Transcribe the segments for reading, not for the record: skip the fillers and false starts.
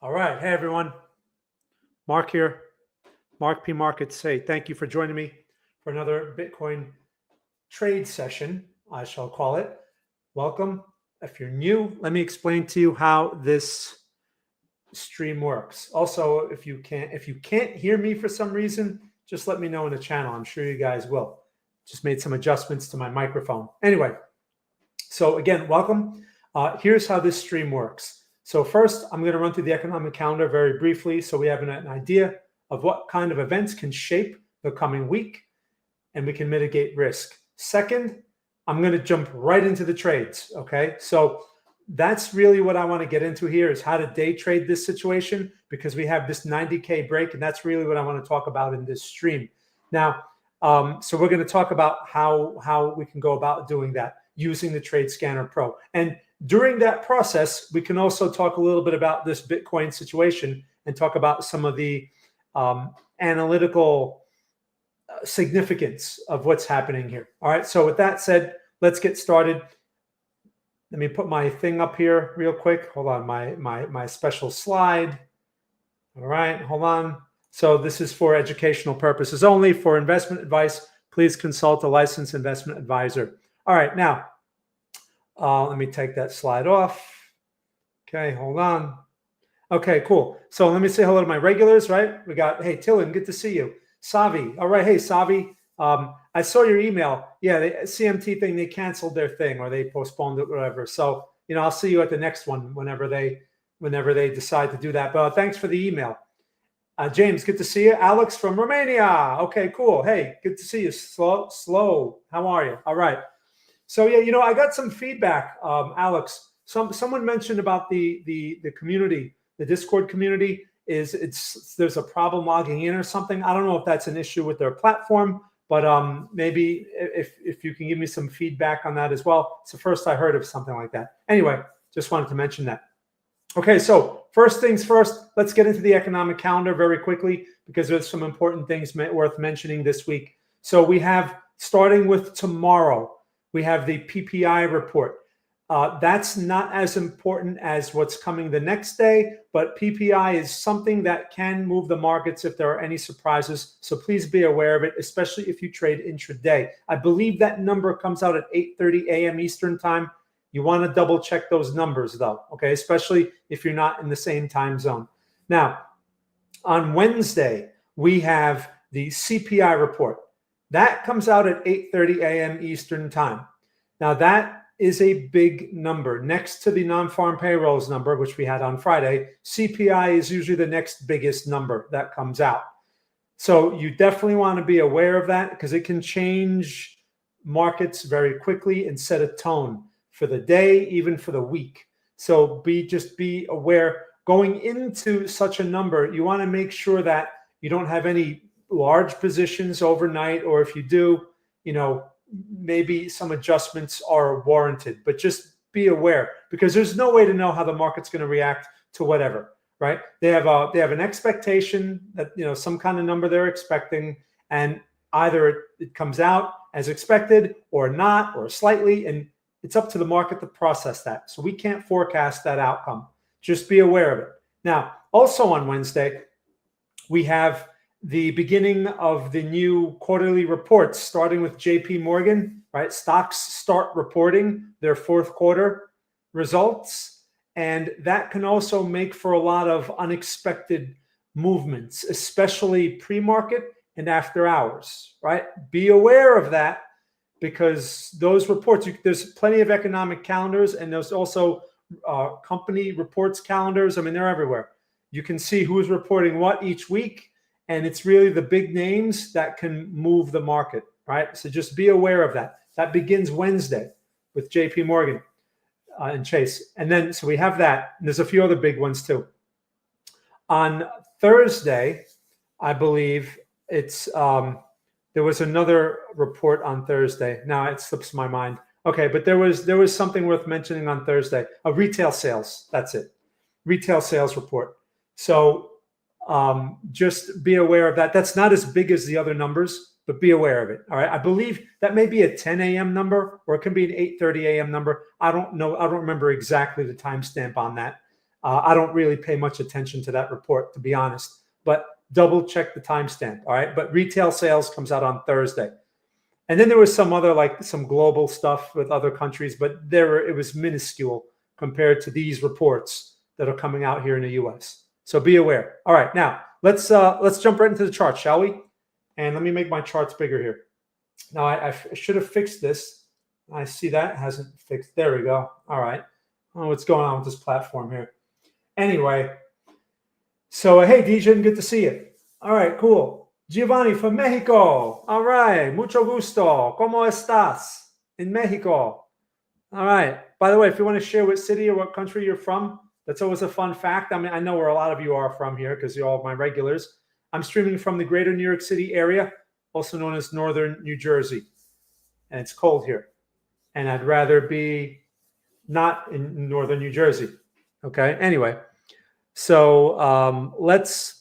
All right. Hey, everyone. Mark here. Mark P. Markets. Say thank you for joining me for another Bitcoin trade session, I shall call it. Welcome. If you're new, let me explain to you how this stream works. Also, if you can't hear me for some reason, just let me know in the channel. I'm sure you guys will. Just made some adjustments to my microphone. Anyway, so again, welcome. Here's how this stream works. So first, I'm going to run through the economic calendar very briefly so we have an idea of what kind of events can shape the coming week and we can mitigate risk. Second, I'm going to jump right into the trades, okay? So that's really what I want to get into here is how to day trade this situation because we have this 90K break, and that's really what I want to talk about in this stream. Now, so we're going to talk about how we can go about doing that using the Trade Scanner Pro. And during that process, we can also talk a little bit about this Bitcoin situation and talk about some of the analytical significance of what's happening here. All right, so with that said, let's get started. Let me put my thing up here real quick. Hold on, my special slide. All right, hold on. So this is for educational purposes only. For investment advice, please consult a licensed investment advisor. All right, now, let me take that slide off. Okay, hold on. Okay, cool. So let me say hello to my regulars, right? We got, hey, Tillin, good to see you. Savi, all right, hey, Savi. I saw your email. Yeah, the CMT thing, they canceled their thing or they postponed it, whatever. So, I'll see you at the next one whenever they decide to do that. But thanks for the email. James, good to see you. Alex from Romania. Okay, cool. Hey, good to see you. Slow. How are you? All right. So yeah, I got some feedback, Alex. Someone mentioned about the community, the Discord community. There's a problem logging in or something. I don't know if that's an issue with their platform, but maybe if you can give me some feedback on that as well. It's the first I heard of something like that. Anyway, just wanted to mention that. Okay, so first things first, let's get into the economic calendar very quickly because there's some important things worth mentioning this week. So we have, starting with tomorrow, we have the PPI report. That's not as important as what's coming the next day, but PPI is something that can move the markets if there are any surprises. So please be aware of it, especially if you trade intraday. I believe that number comes out at 8:30 a.m. Eastern time. You want to double check those numbers though, okay? Especially if you're not in the same time zone. Now, on Wednesday, we have the CPI report. That comes out at 8:30 a.m. Eastern time. Now that is a big number. Next to the non-farm payrolls number, which we had on Friday, CPI is usually the next biggest number that comes out. So you definitely want to be aware of that because it can change markets very quickly and set a tone for the day, even for the week. So just be aware going into such a number. You want to make sure that you don't have any large positions overnight, or if you do, maybe some adjustments are warranted, but just be aware because there's no way to know how the market's going to react to whatever, right? They have an expectation that, some kind of number they're expecting, and either it comes out as expected or not, or slightly, and it's up to the market to process that. So we can't forecast that outcome. Just be aware of it. Now, also on Wednesday, we have the beginning of the new quarterly reports, starting with JP Morgan, right? Stocks start reporting their fourth quarter results, and that can also make for a lot of unexpected movements, especially pre-market and after hours, right? Be aware of that because those reports, there's plenty of economic calendars, and there's also company reports calendars. I mean, they're everywhere. You can see who's reporting what each week, and it's really the big names that can move the market, right? So just be aware of that. That begins Wednesday with JP Morgan and Chase. And then, so we have that. And there's a few other big ones too. On Thursday, I believe it's, there was another report on Thursday. Now it slips my mind. Okay, but there was something worth mentioning on Thursday. Retail sales, that's it. Retail sales report. So just be aware of that. That's not as big as the other numbers, but be aware of it. All right. I believe that may be a 10 a.m. number, or it can be an 8:30 a.m. number. I don't know. I don't remember exactly the timestamp on that. I don't really pay much attention to that report, to be honest, but double check the timestamp. All right. But retail sales comes out on Thursday. And then there was some other, like some global stuff with other countries, but it was minuscule compared to these reports that are coming out here in the US. So be aware. All right, now let's jump right into the chart, shall we? And let me make my charts bigger here. Now I should have fixed this. I see that hasn't fixed. There we go. All right. I don't know what's going on with this platform here. Anyway, so hey, Dijon, good to see you. All right, cool. Giovanni from Mexico. All right, mucho gusto. ¿Cómo estás? In Mexico. All right. By the way, if you want to share what city or what country you're from, that's always a fun fact. I mean, I know where a lot of you are from here because you're all my regulars. I'm streaming from the greater New York City area, also known as northern New Jersey. And it's cold here. And I'd rather be not in northern New Jersey. Okay. Anyway, so let's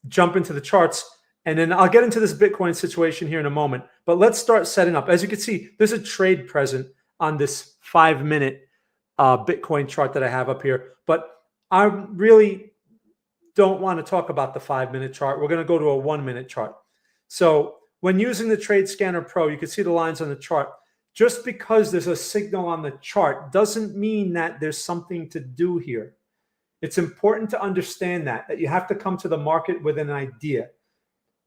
jump into the charts, and then I'll get into this Bitcoin situation here in a moment. But let's start setting up. As you can see, there's a trade present on this 5-minute Bitcoin chart that I have up here. But I really don't want to talk about the 5-minute chart. We're going to go to a 1-minute chart. So when using the Trade Scanner Pro, you can see the lines on the chart. Just because there's a signal on the chart doesn't mean that there's something to do here. It's important to understand that you have to come to the market with an idea.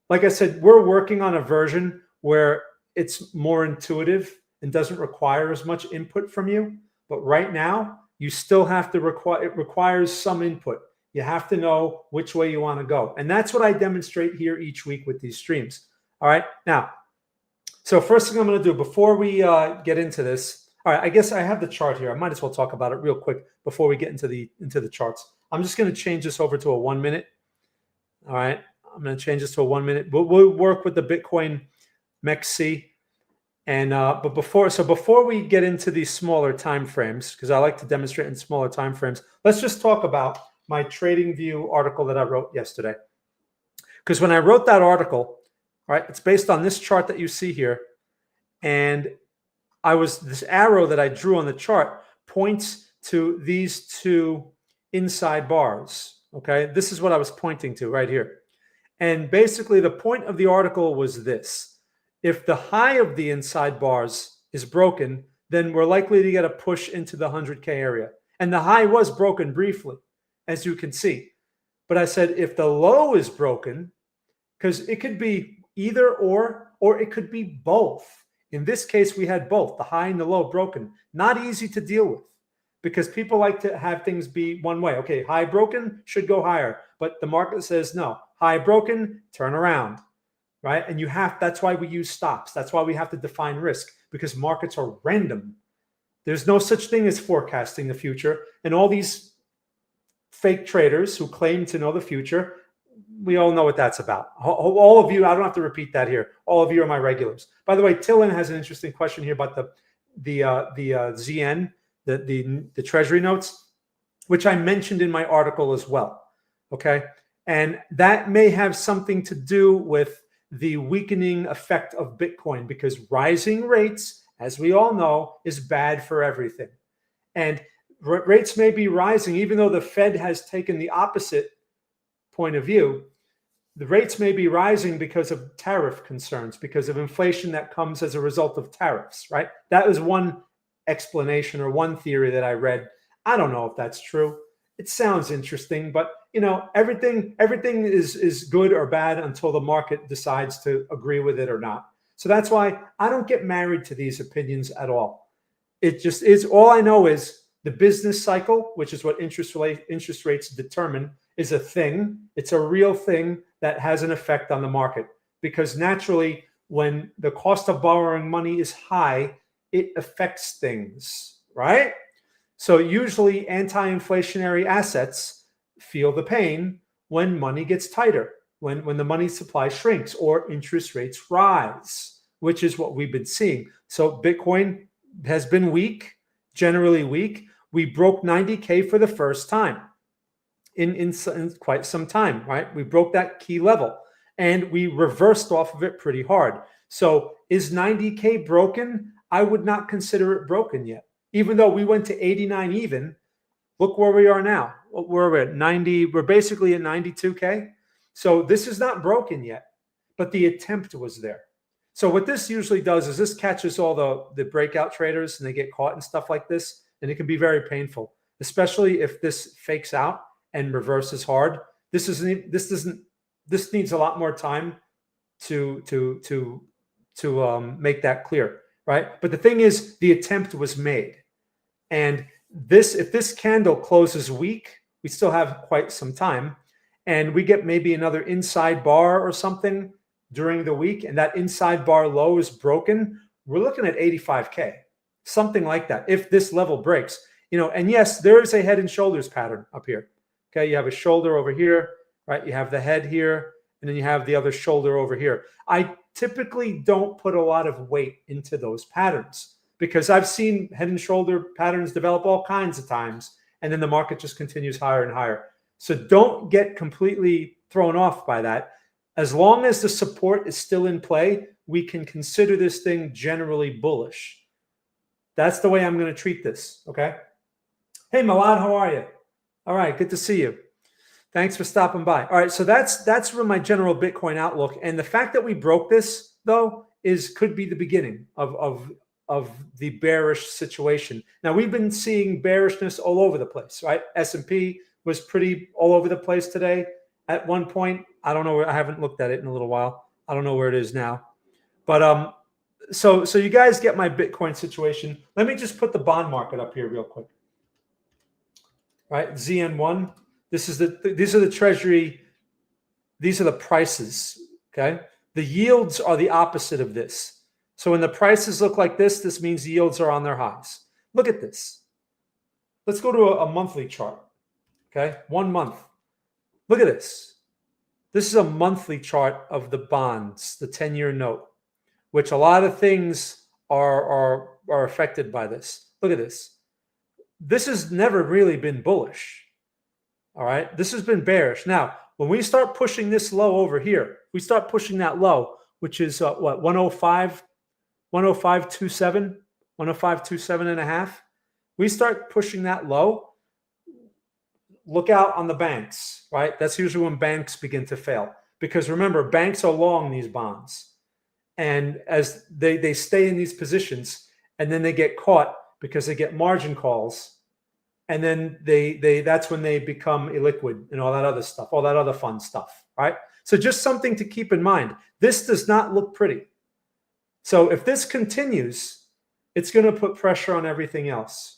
Like I said, we're working on a version where it's more intuitive and doesn't require as much input from you. But right now, you still have to it requires some input. You have to know which way you want to go. And that's what I demonstrate here each week with these streams. All right. Now, so first thing I'm going to do before we get into this. All right, I guess I have the chart here. I might as well talk about it real quick before we get into the charts. I'm just going to change this over to a 1-minute. All right, I'm going to change this to a 1-minute. We'll work with the Bitcoin MEXC, and but before we get into these smaller time frames, because I like to demonstrate in smaller time frames, let's just talk about my TradingView article that I wrote yesterday. Because when I wrote that article, all right, it's based on this chart that you see here, and this arrow that I drew on the chart points to these two inside bars. Okay, this is what I was pointing to right here. And basically the point of the article was this: if the high of the inside bars is broken, then we're likely to get a push into the 100K area. And the high was broken briefly, as you can see. But I said, if the low is broken, because it could be either or it could be both. In this case, we had both, the high and the low broken. Not easy to deal with because people like to have things be one way. Okay, high broken should go higher, but the market says no. High broken, turn around, right? And that's why we use stops. That's why we have to define risk, because markets are random. There's no such thing as forecasting the future. And all these fake traders who claim to know the future, we all know what that's about. All of you, I don't have to repeat that here. All of you are my regulars. By the way, Tillin has an interesting question here about the ZN, the Treasury notes, which I mentioned in my article as well. Okay, and that may have something to do with the weakening effect of Bitcoin, because rising rates, as we all know, is bad for everything. And rates may be rising, even though the Fed has taken the opposite point of view. The rates may be rising because of tariff concerns, because of inflation that comes as a result of tariffs, right? That was one explanation or one theory that I read. I don't know if that's true. It sounds interesting, but everything is good or bad until the market decides to agree with it or not. So that's why I don't get married to these opinions at all. It just is. All I know is the business cycle, which is what interest rates determine, is a thing. It's a real thing that has an effect on the market, because naturally, when the cost of borrowing money is high, it affects things, right? So usually anti-inflationary assets feel the pain when money gets tighter, when the money supply shrinks or interest rates rise, which is what we've been seeing. So Bitcoin has been weak, generally weak. We broke 90K for the first time in quite some time, right? We broke that key level and we reversed off of it pretty hard. So is 90K broken? I would not consider it broken yet. Even though we went to 89 even, Look where we are now. We're at 90. We're basically at 92K. So this is not broken yet, but the attempt was there. So what this usually does is this catches all the breakout traders and they get caught in stuff like this, and it can be very painful, especially if this fakes out and reverses hard. This needs a lot more time to make that clear, right? But the thing is, the attempt was made, and if this candle closes weak, we still have quite some time, and we get maybe another inside bar or something during the week, and that inside bar low is broken, we're looking at 85K, something like that. If this level breaks, and yes, there is a head and shoulders pattern up here. Okay, you have a shoulder over here, right? You have the head here, and then you have the other shoulder over here. I typically don't put a lot of weight into those patterns because I've seen head and shoulder patterns develop all kinds of times, and then the market just continues higher and higher. So don't get completely thrown off by that. As long as the support is still in play, we can consider this thing generally bullish. That's the way I'm going to treat this, okay? Hey, Malad, how are you? All right, good to see you. Thanks for stopping by. All right, so that's my general Bitcoin outlook. And the fact that we broke this, though, could be the beginning of the bearish situation. Now, we've been seeing bearishness all over the place, right? S&P was pretty all over the place today at one point. I don't know. I haven't looked at it in a little while. I don't know where it is now. But so you guys get my Bitcoin situation. Let me just put the bond market up here real quick. Right, ZN1. These are the Treasury. These are the prices. Okay, the yields are the opposite of this. So when the prices look like this means the yields are on their highs. Look at this. Let's go to a monthly chart. Okay, 1 month. Look at this. This is a monthly chart of the bonds, the 10-year note, which a lot of things are affected by this. Look at this. This has never really been bullish. All right. This has been bearish. Now, when we start pushing this low over here, we start pushing that low, which is what, 105, 105.27, 105.27 and a half. We start pushing that low. Look out on the banks, right? That's usually when banks begin to fail. Because remember, banks are long these bonds. And as they stay in these positions, and then they get caught because they get margin calls, and then that's when they become illiquid and all that other stuff, all that other fun stuff, right? So just something to keep in mind. This does not look pretty. So if this continues, it's going to put pressure on everything else.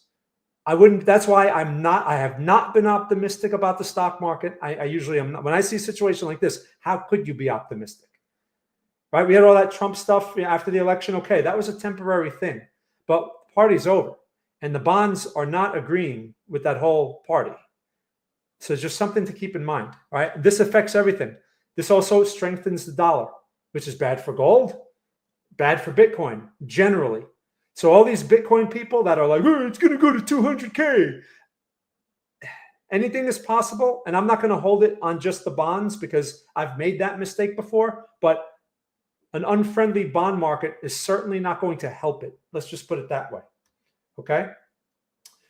That's why I have not been optimistic about the stock market. I usually am not. When I see a situation like this, how could you be optimistic? Right? We had all that Trump stuff after the election. Okay, that was a temporary thing, but the party's over. And the bonds are not agreeing with that whole party. So just something to keep in mind, right? This affects everything. This also strengthens the dollar, which is bad for gold, bad for Bitcoin, generally. So all these Bitcoin people that are like, oh, it's going to go to 200K. Anything is possible. And I'm not going to hold it on just the bonds because I've made that mistake before. But an unfriendly bond market is certainly not going to help it. Let's just put it that way. Okay,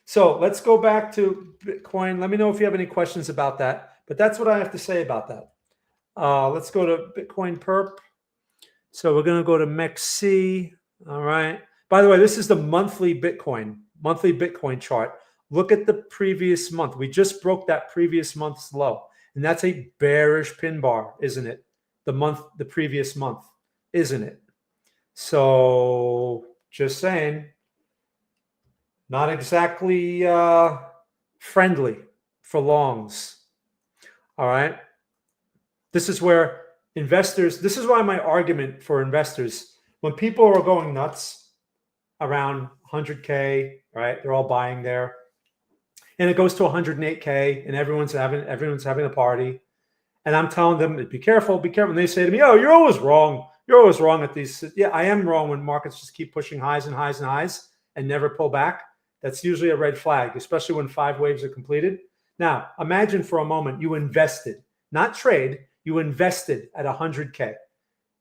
so let's go back to Bitcoin. Let me know if you have any questions about that. But that's what I have to say about that. Let's go to Bitcoin Perp. So we're going to go to MEXC. All right. By the way, this is the monthly Bitcoin chart. Look at the previous month. We just broke that previous month's low. And that's a bearish pin bar, isn't it? The previous month, isn't it? So just saying. Not exactly friendly for longs. All right. This is where investors, this is why my argument for investors, when people are going nuts around 100K, right? They're all buying there. And it goes to 108K and everyone's having a party. And I'm telling them, be careful, be careful. And they say to me, oh, you're always wrong. You're always wrong at these. Yeah, I am wrong when markets just keep pushing highs and highs and highs and never pull back. That's usually a red flag, especially when 5 waves are completed. Now, imagine for a moment you invested, not trade, you invested at 100K,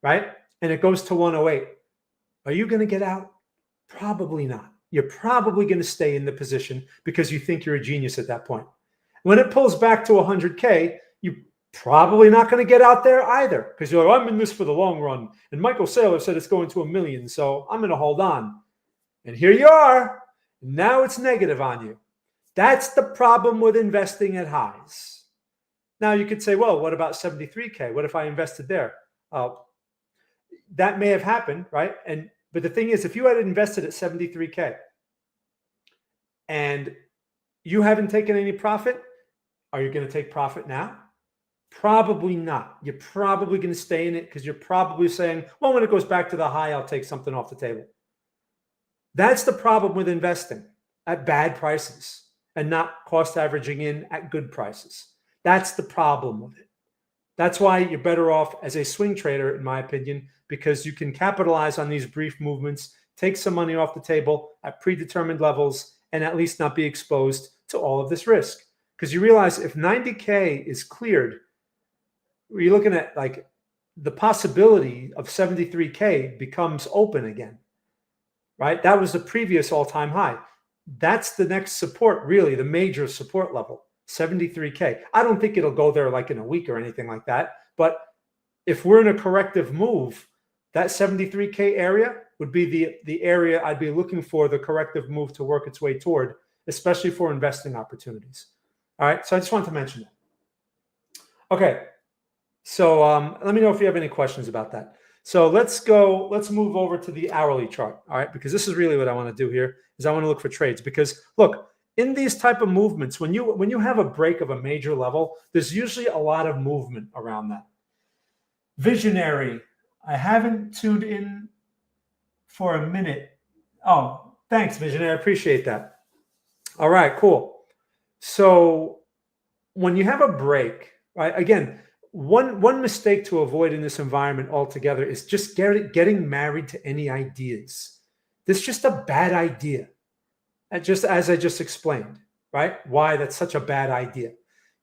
right? And it goes to 108. Are you going to get out? Probably not. you're probably going to stay in the position because you think you're a genius at that point. When it pulls back to 100K, you're probably not going to get out there either because you're like, I'm in this for the long run. And Michael Saylor said it's going to 1 million, so I'm going to hold on. And here you are. Now it's negative on you. That's the problem with investing at highs. Now you could say, well, what about 73K? What if I invested there? That may have happened, right? But the thing is, if you had invested at 73K and you haven't taken any profit, are you going to take profit now? Probably not. You're probably going to stay in it because you're probably saying, well, when it goes back to the high, I'll take something off the table. That's the problem with investing at bad prices and not cost averaging in at good prices. That's the problem with it. That's why you're better off as a swing trader, in my opinion, because you can capitalize on these brief movements, take some money off the table at predetermined levels, and at least not be exposed to all of this risk. Because you realize if 90K is cleared, you're looking at like the possibility of 73K becomes open again, right? That was the previous all-time high. That's the next support, really, the major support level, 73K. I don't think it'll go there like in a week or anything like that. But if we're in a corrective move, that 73K area would be the area I'd be looking for the corrective move to work its way toward, especially for investing opportunities. All right, so I just wanted to mention that. Okay, so let me know if you have any questions about that. So let's move over to the hourly chart, all right? Because this is really what I want to do here, is I want to look for trades. Because look, in these type of movements, when you have a break of a major level, there's usually a lot of movement around that. Visionary, I haven't tuned in for a minute. Oh, thanks, Visionary, I appreciate that. All right, cool. So when you have a break, right, again, one mistake to avoid in this environment altogether is just getting married to any ideas. This is just a bad idea. Just as I just explained, right? Why that's such a bad idea.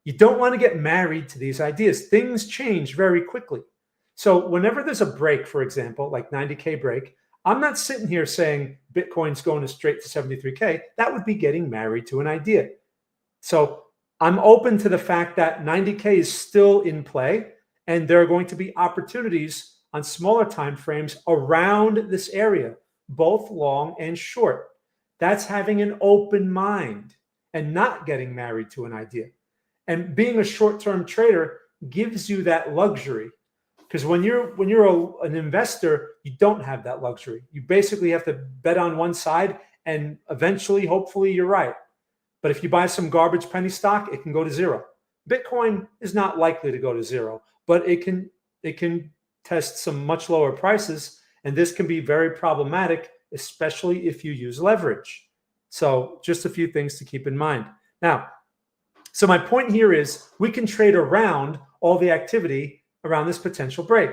You don't want to get married to these ideas. Things change very quickly. So whenever there's a break, for example, like 90K break, I'm not sitting here saying Bitcoin's going straight to 73K. That would be getting married to an idea. So I'm open to the fact that 90K is still in play, and there are going to be opportunities on smaller time frames around this area, both long and short. That's having an open mind and not getting married to an idea. And being a short-term trader gives you that luxury, because when you're an investor, you don't have that luxury. You basically have to bet on one side, and eventually, hopefully, you're right. But if you buy some garbage penny stock, it can go to zero. Bitcoin is not likely to go to zero, but it can test some much lower prices, and this can be very problematic, especially if you use leverage. So just a few things to keep in mind. Now, so my point here is we can trade around all the activity around this potential break.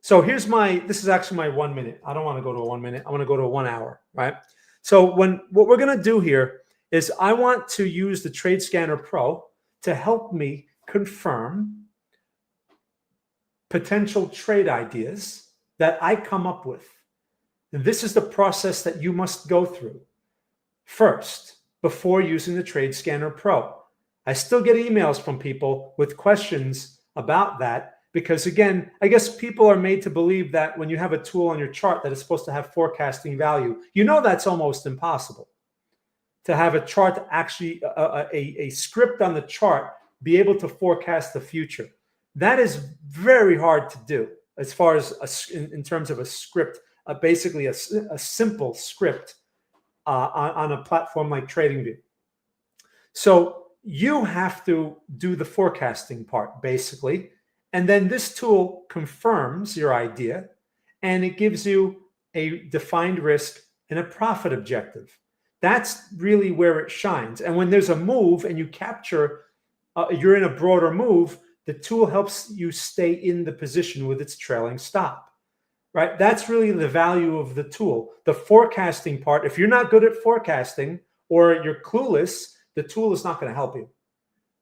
So this is actually my 1 minute. I don't want to go to a 1 minute. I want to go to a 1 hour, right? So what we're going to do here is I want to use the Trade Scanner Pro to help me confirm potential trade ideas that I come up with. And this is the process that you must go through first before using the Trade Scanner Pro. I still get emails from people with questions about that because, again, I guess people are made to believe that when you have a tool on your chart that is supposed to have forecasting value, that's almost impossible. To have a chart actually, a script on the chart, be able to forecast the future. That is very hard to do as far as in terms of a script, basically a simple script on a platform like TradingView. So you have to do the forecasting part, basically. And then this tool confirms your idea, and it gives you a defined risk and a profit objective. That's really where it shines. And when there's a move and you capture, you're in a broader move, the tool helps you stay in the position with its trailing stop, right? That's really the value of the tool. The forecasting part, if you're not good at forecasting or you're clueless, the tool is not going to help you.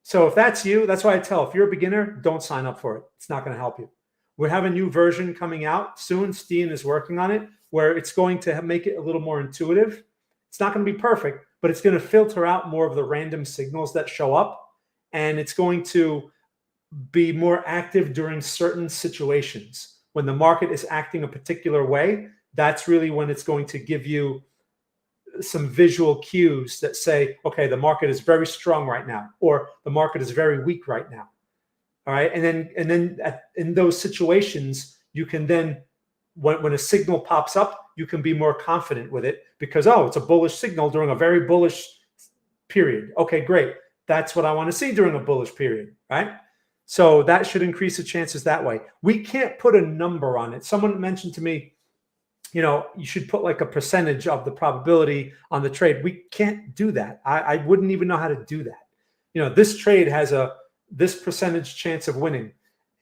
So if that's you, that's why I tell, if you're a beginner, don't sign up for it. It's not going to help you. We have a new version coming out soon. Steen is working on it, where it's going to make it a little more intuitive. It's not going to be perfect, but it's going to filter out more of the random signals that show up, and it's going to be more active during certain situations. When the market is acting a particular way, that's really when it's going to give you some visual cues that say, okay, the market is very strong right now, or the market is very weak right now. All right. And then in those situations, you can then, when a signal pops up, you can be more confident with it because, oh, it's a bullish signal during a very bullish period. Okay, great. That's what I want to see during a bullish period, right? So that should increase the chances that way. We can't put a number on it. Someone mentioned to me, you should put like a percentage of the probability on the trade. We can't do that. I wouldn't even know how to do that. This trade has this percentage chance of winning.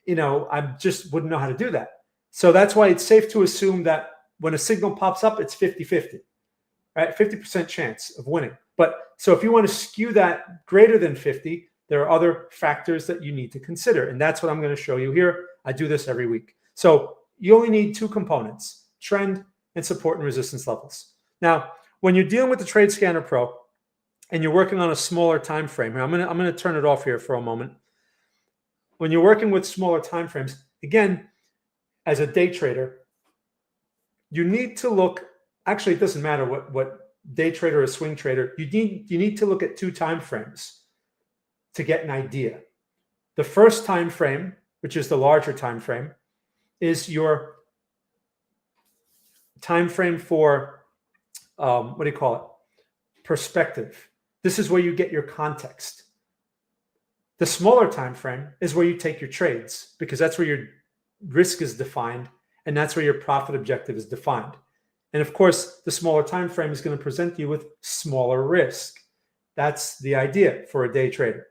I just wouldn't know how to do that. So that's why it's safe to assume that when a signal pops up, it's 50-50, right? 50% chance of winning. But so if you want to skew that greater than 50, there are other factors that you need to consider. And that's what I'm going to show you here. I do this every week. So you only need two components: trend and support and resistance levels. Now, when you're dealing with the Trade Scanner Pro and you're working on a smaller time frame here, I'm going to turn it off here for a moment. When you're working with smaller time frames, again, as a day trader, you need to look. Actually, it doesn't matter what day trader or swing trader. You need to look at two time frames to get an idea. The first time frame, which is the larger time frame, is your time frame for what do you call it? Perspective. This is where you get your context. The smaller time frame is where you take your trades, because that's where your risk is defined and that's where your profit objective is defined. And of course, the smaller time frame is going to present you with smaller risk. That's the idea for a day trader.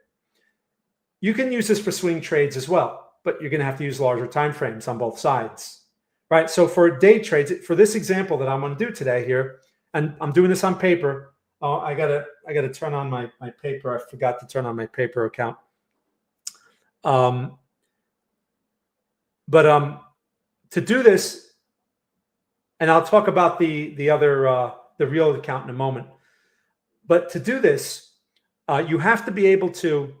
You can use this for swing trades as well, but you're going to have to use larger time frames on both sides, right? So for day trades, for this example that I'm going to do today here, and I'm doing this on paper. I gotta turn on my paper. I forgot to turn on my paper account. To do this, and I'll talk about the other the real account in a moment. But to do this, you have to be able to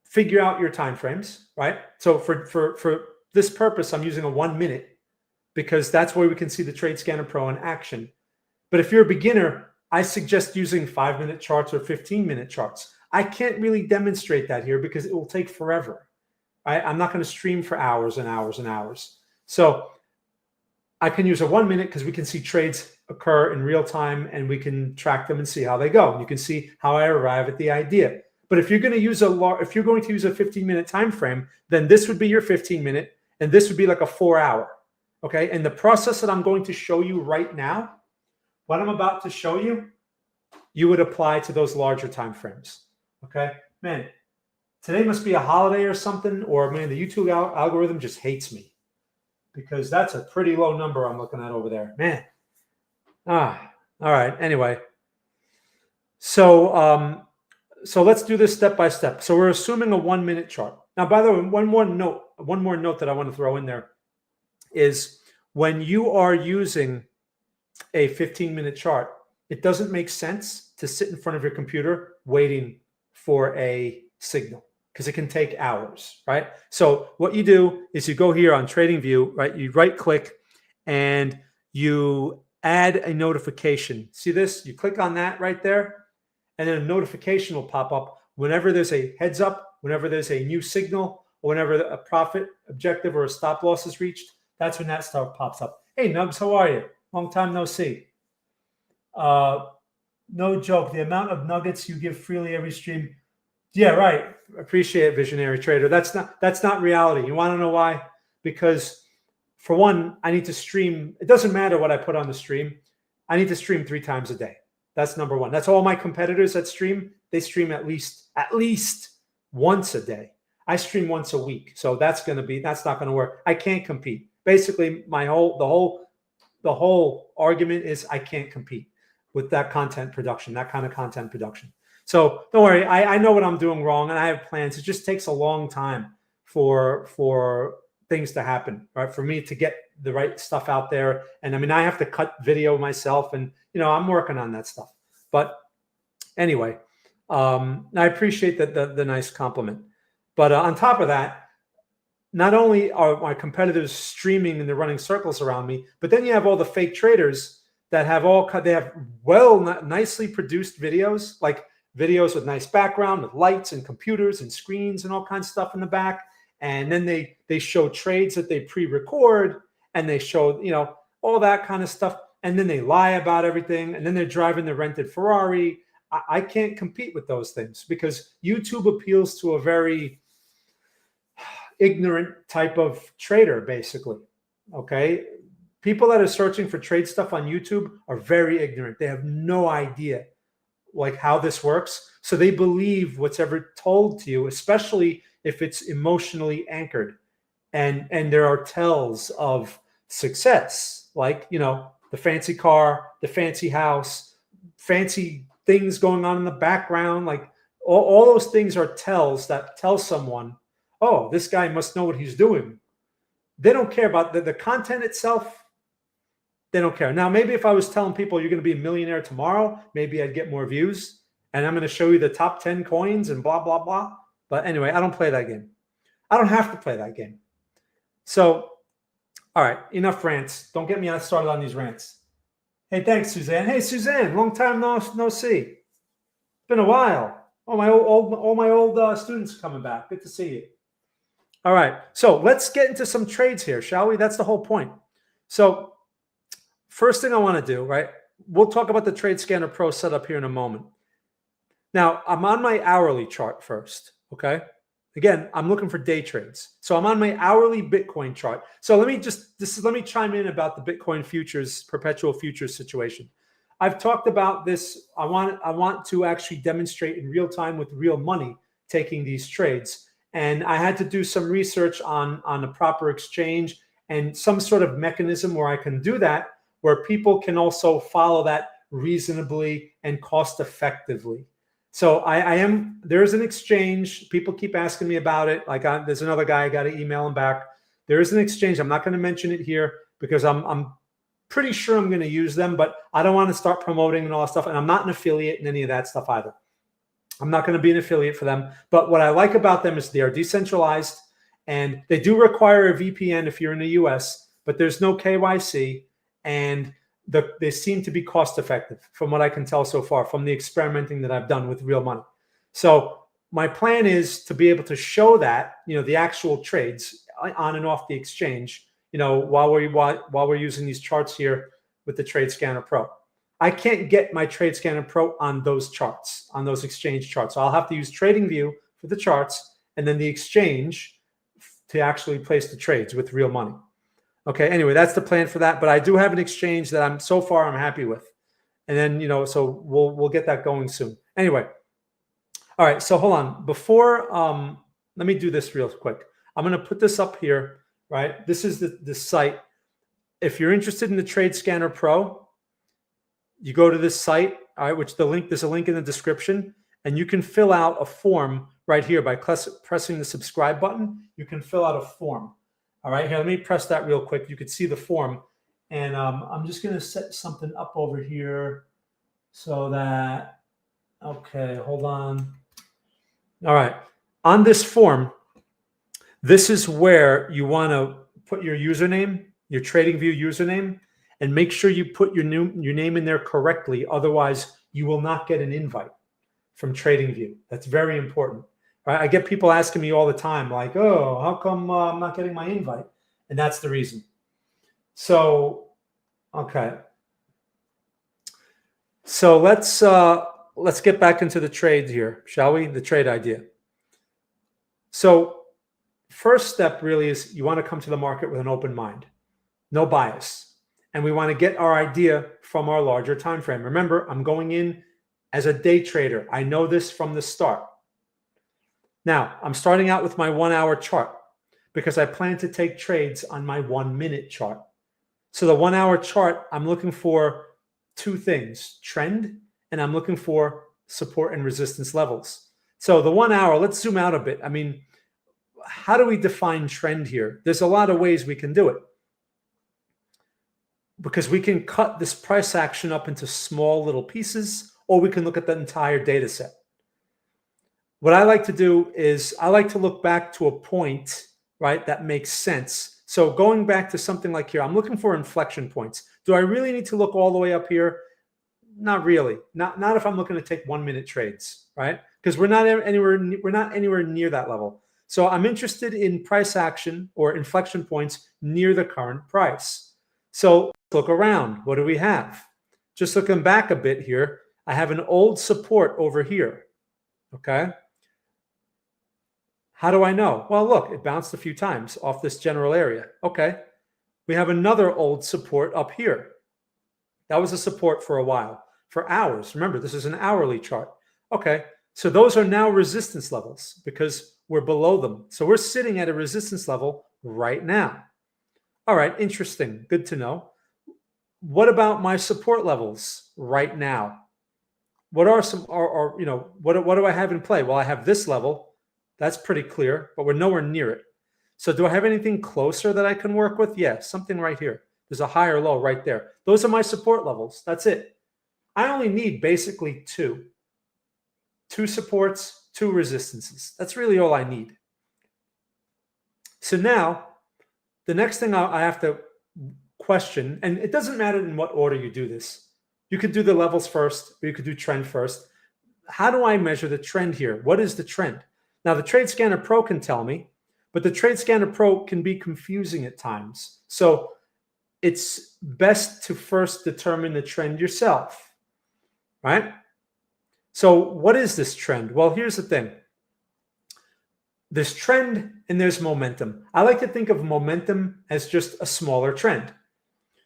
figure out your time frames, right? So for this purpose, I'm using a 1 minute because that's where we can see the Trade Scanner Pro in action. But if you're a beginner, I suggest using 5-minute charts or 15-minute charts. I can't really demonstrate that here because it will take forever. Right? I'm not going to stream for hours and hours and hours. So I can use a 1 minute because we can see trades occur in real time and we can track them and see how they go. You can see how I arrive at the idea. But if you're going to use a 15-minute time frame, then this would be your 15-minute, and this would be like a 4-hour. Okay, and the process that I'm going to show you right now, what I'm about to show you, you would apply to those larger time frames. Okay, man, today must be a holiday or something, or man, the YouTube algorithm just hates me because that's a pretty low number I'm looking at over there, man. All right. Anyway, so let's do this step by step. So we're assuming a 1 minute chart. Now, by the way, one more note that I want to throw in there is when you are using a 15-minute chart, it doesn't make sense to sit in front of your computer waiting for a signal because it can take hours, right? So what you do is you go here on TradingView, right? You right click and you add a notification. See this? You click on that right there, and then a notification will pop up whenever there's a heads up, whenever there's a new signal, or whenever a profit objective or a stop loss is reached. That's when that stuff pops up. Hey, Nubbs, how are you? Long time no see. No joke. The amount of nuggets you give freely every stream. Yeah, right. Appreciate it, visionary trader. That's not reality. You want to know why? Because for one, I need to stream. It doesn't matter what I put on the stream. I need to stream 3 times a day. That's number one. That's all my competitors that stream. They stream at least once a day. I stream once a week. So that's not going to work. I can't compete. Basically, the whole argument is I can't compete with that content production, that kind of content production. So don't worry, I know what I'm doing wrong and I have plans. It just takes a long time for things to happen, right? For me to get the right stuff out there. And I mean, I have to cut video myself, and I'm working on that stuff. But anyway, I appreciate the nice compliment. But on top of that, not only are my competitors streaming and they're running circles around me, but then you have all the fake traders that have nicely produced videos, like videos with nice background, with lights and computers and screens and all kinds of stuff in the back. And then they show trades that they pre-record, and they show, all that kind of stuff. And then they lie about everything. And then they're driving the rented Ferrari. I can't compete with those things because YouTube appeals to a very ignorant type of trader, basically. Okay. People that are searching for trade stuff on YouTube are very ignorant. They have no idea like how this works. So they believe what's ever told to you, especially if it's emotionally anchored. And there are tells of success, like, the fancy car, the fancy house, fancy things going on in the background. Like all those things are tells that tell someone, oh, this guy must know what he's doing. They don't care about the content itself. They don't care. Now, maybe if I was telling people you're going to be a millionaire tomorrow, maybe I'd get more views, and I'm going to show you the top 10 coins and blah, blah, blah. But anyway, I don't play that game. I don't have to play that game. So, all right, enough rants. Don't get me started on these rants. Hey, thanks, Suzanne. Hey, Suzanne, long time no see. It's been a while. All my old students are coming back. Good to see you. All right, so let's get into some trades here, shall we? That's the whole point. So first thing I want to do, right? We'll talk about the Trade Scanner Pro setup here in a moment. Now, I'm on my hourly chart first, okay? Again, I'm looking for day trades. So I'm on my hourly Bitcoin chart. So let me chime in about the Bitcoin futures, perpetual futures situation. I've talked about this. I want to actually demonstrate in real time with real money taking these trades. And I had to do some research on a proper exchange and some sort of mechanism where I can do that, where people can also follow that reasonably and cost effectively. So there's an exchange. People keep asking me about it. Like there's another guy, I got to email him back. There is an exchange. I'm not going to mention it here because I'm pretty sure I'm going to use them, but I don't want to start promoting and all that stuff. And I'm not an affiliate in any of that stuff either. I'm not going to be an affiliate for them. But what I like about them is they are decentralized, and they do require a VPN if you're in the US, but there's no KYC, and they seem to be cost effective from what I can tell so far from the experimenting that I've done with real money. So my plan is to be able to show that, the actual trades on and off the exchange, while we're using these charts here with the Trade Scanner Pro. I can't get my Trade Scanner Pro on those charts, on those exchange charts. So I'll have to use TradingView for the charts and then the exchange to actually place the trades with real money. Okay, anyway, that's the plan for that. But I do have an exchange that I'm happy with. And then, so we'll get that going soon. Anyway, all right, so hold on. Before, let me do this real quick. I'm going to put this up here, right? This is the site. If you're interested in the Trade Scanner Pro, you go to this site, all right, there's a link in the description, and you can fill out a form right here by pressing the subscribe button. You can fill out a form. All right, here, let me press that real quick. You can see the form. And I'm just going to set something up over here so that, okay, hold on. All right, on this form, this is where you want to put your username, your TradingView username, and make sure you put your name in there correctly. Otherwise, you will not get an invite from TradingView. That's very important. Right? I get people asking me all the time, like, oh, how come I'm not getting my invite? And that's the reason. So, okay. So let's get back into the trade here, shall we? The trade idea. So first step really is you want to come to the market with an open mind, no bias. And we want to get our idea from our larger time frame. Remember, I'm going in as a day trader. I know this from the start. Now, I'm starting out with my 1 hour chart because I plan to take trades on my 1 minute chart. So the 1 hour chart, I'm looking for two things, trend, and I'm looking for support and resistance levels. So the 1 hour, let's zoom out a bit. I mean, how do we define trend here? There's a lot of ways we can do it, because we can cut this price action up into small little pieces, or we can look at the entire data set. What I like to do is I like to look back to a point, right, that makes sense. So going back to something like here, I'm looking for inflection points. Do I really need to look all the way up here? Not really. Not if I'm looking to take 1 minute trades, right? Because we're not anywhere near that level. So I'm interested in price action or inflection points near the current price. So let's look around. What do we have? Just looking back a bit here, I have an old support over here. Okay. How do I know? Well, look, it bounced a few times off this general area. Okay. We have another old support up here. That was a support for a while, for hours. Remember, this is an hourly chart. Okay. So those are now resistance levels because we're below them. So we're sitting at a resistance level right now. All right. Interesting. Good to know. What about my support levels right now? What are some, or you know, what do I have in play? Well, I have this level. That's pretty clear, but we're nowhere near it. So do I have anything closer that I can work with? Yeah, something right here. There's a higher low right there. Those are my support levels. That's it. I only need basically two supports, two resistances. That's really all I need. So now the next thing I have to question, and it doesn't matter in what order you do this. You could do the levels first, or you could do trend first. How do I measure the trend here? What is the trend? Now, the Trade Scanner Pro can tell me, but the Trade Scanner Pro can be confusing at times. So it's best to first determine the trend yourself, right? So what is this trend? Well, here's the thing. There's trend and there's momentum. I like to think of momentum as just a smaller trend.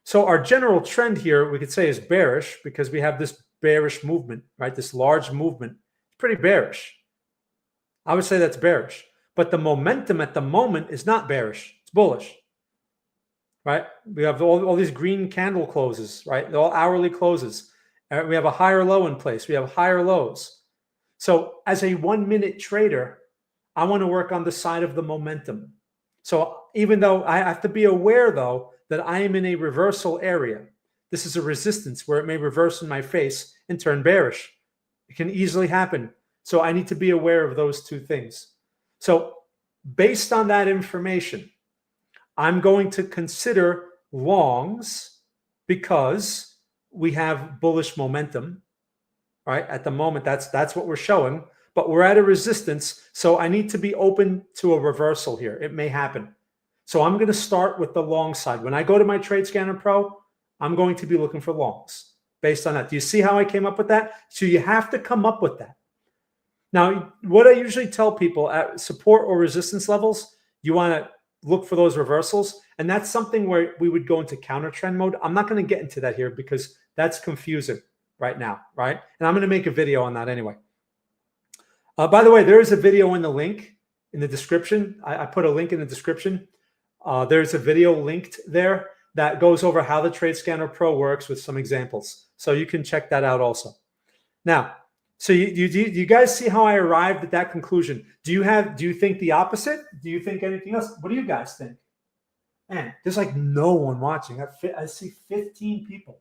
So our general trend here, we could say, is bearish because we have this bearish movement, right? This large movement. It's pretty bearish. I would say that's bearish. But the momentum at the moment is not bearish. It's bullish, right? We have all these green candle closes, right? They're all hourly closes. We have a higher low in place. We have higher lows. So as a 1 minute trader, I want to work on the side of the momentum. So even though I have to be aware, though, that I am in a reversal area, this is a resistance where it may reverse in my face and turn bearish. It can easily happen. So I need to be aware of those two things. So based on that information, I'm going to consider longs because we have bullish momentum, right? At the moment, that's what we're showing, but we're at a resistance. So I need to be open to a reversal here. It may happen. So I'm going to start with the long side. When I go to my Trade Scanner Pro, I'm going to be looking for longs based on that. Do you see how I came up with that? So you have to come up with that. Now, what I usually tell people at support or resistance levels, you want to look for those reversals. And that's something where we would go into counter trend mode. I'm not going to get into that here because that's confusing right now, right? And I'm going to make a video on that anyway. By the way, there is a video in the link in the description. I put a link in the description. There's a video linked there that goes over how the Trade Scanner Pro works with some examples. So you can check that out also. Now, so you guys see how I arrived at that conclusion? Do you think the opposite? Do you think anything else? What do you guys think? Man, there's like no one watching. I see 15 people.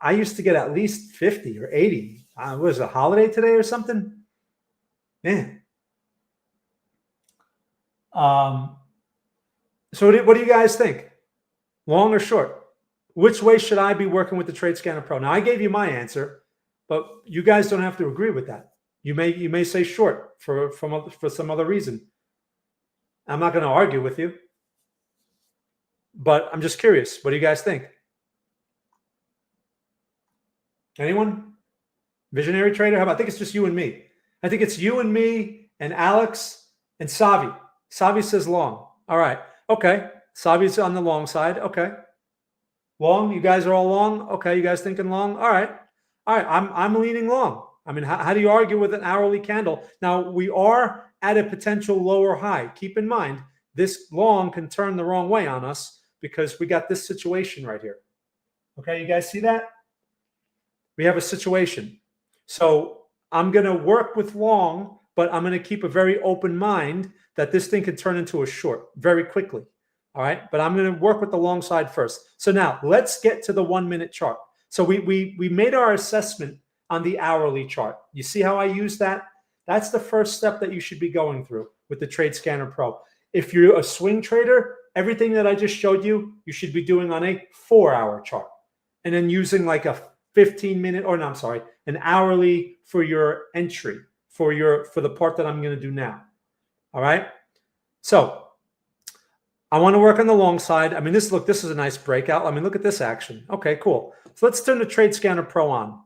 I used to get at least 50 or 80. Was it a holiday today or something? Man. So what do you guys think? Long or short? Which way should I be working with the Trade Scanner Pro? Now, I gave you my answer. But you guys don't have to agree with that. You may say short for some other reason. I'm not going to argue with you. But I'm just curious. What do you guys think? Anyone? Visionary trader? How about? I think it's just you and me. I think it's you and me and Alex and Savi. Savi says long. All right. Okay. Savi's on the long side. Okay. Long. You guys are all long. Okay. You guys thinking long? All right. All right, I'm leaning long. I mean, how do you argue with an hourly candle? Now, we are at a potential lower high. Keep in mind, this long can turn the wrong way on us because we got this situation right here. Okay, you guys see that? We have a situation. So I'm going to work with long but I'm going to keep a very open mind that this thing could turn into a short very quickly. All right, but I'm going to work with the long side first. So now let's get to the 1 minute chart. So we made our assessment on the hourly chart. You see how I use that? That's the first step that you should be going through with the Trade Scanner Pro. If you're a swing trader, everything that I just showed you, you should be doing on a 4-hour chart, and then using like a 15-minute, or no, I'm sorry, an hourly for your entry for the part that I'm going to do now. All right. So I want to work on the long side. I mean, this is a nice breakout. I mean, look at this action. Okay, cool. So let's turn the Trade Scanner Pro on.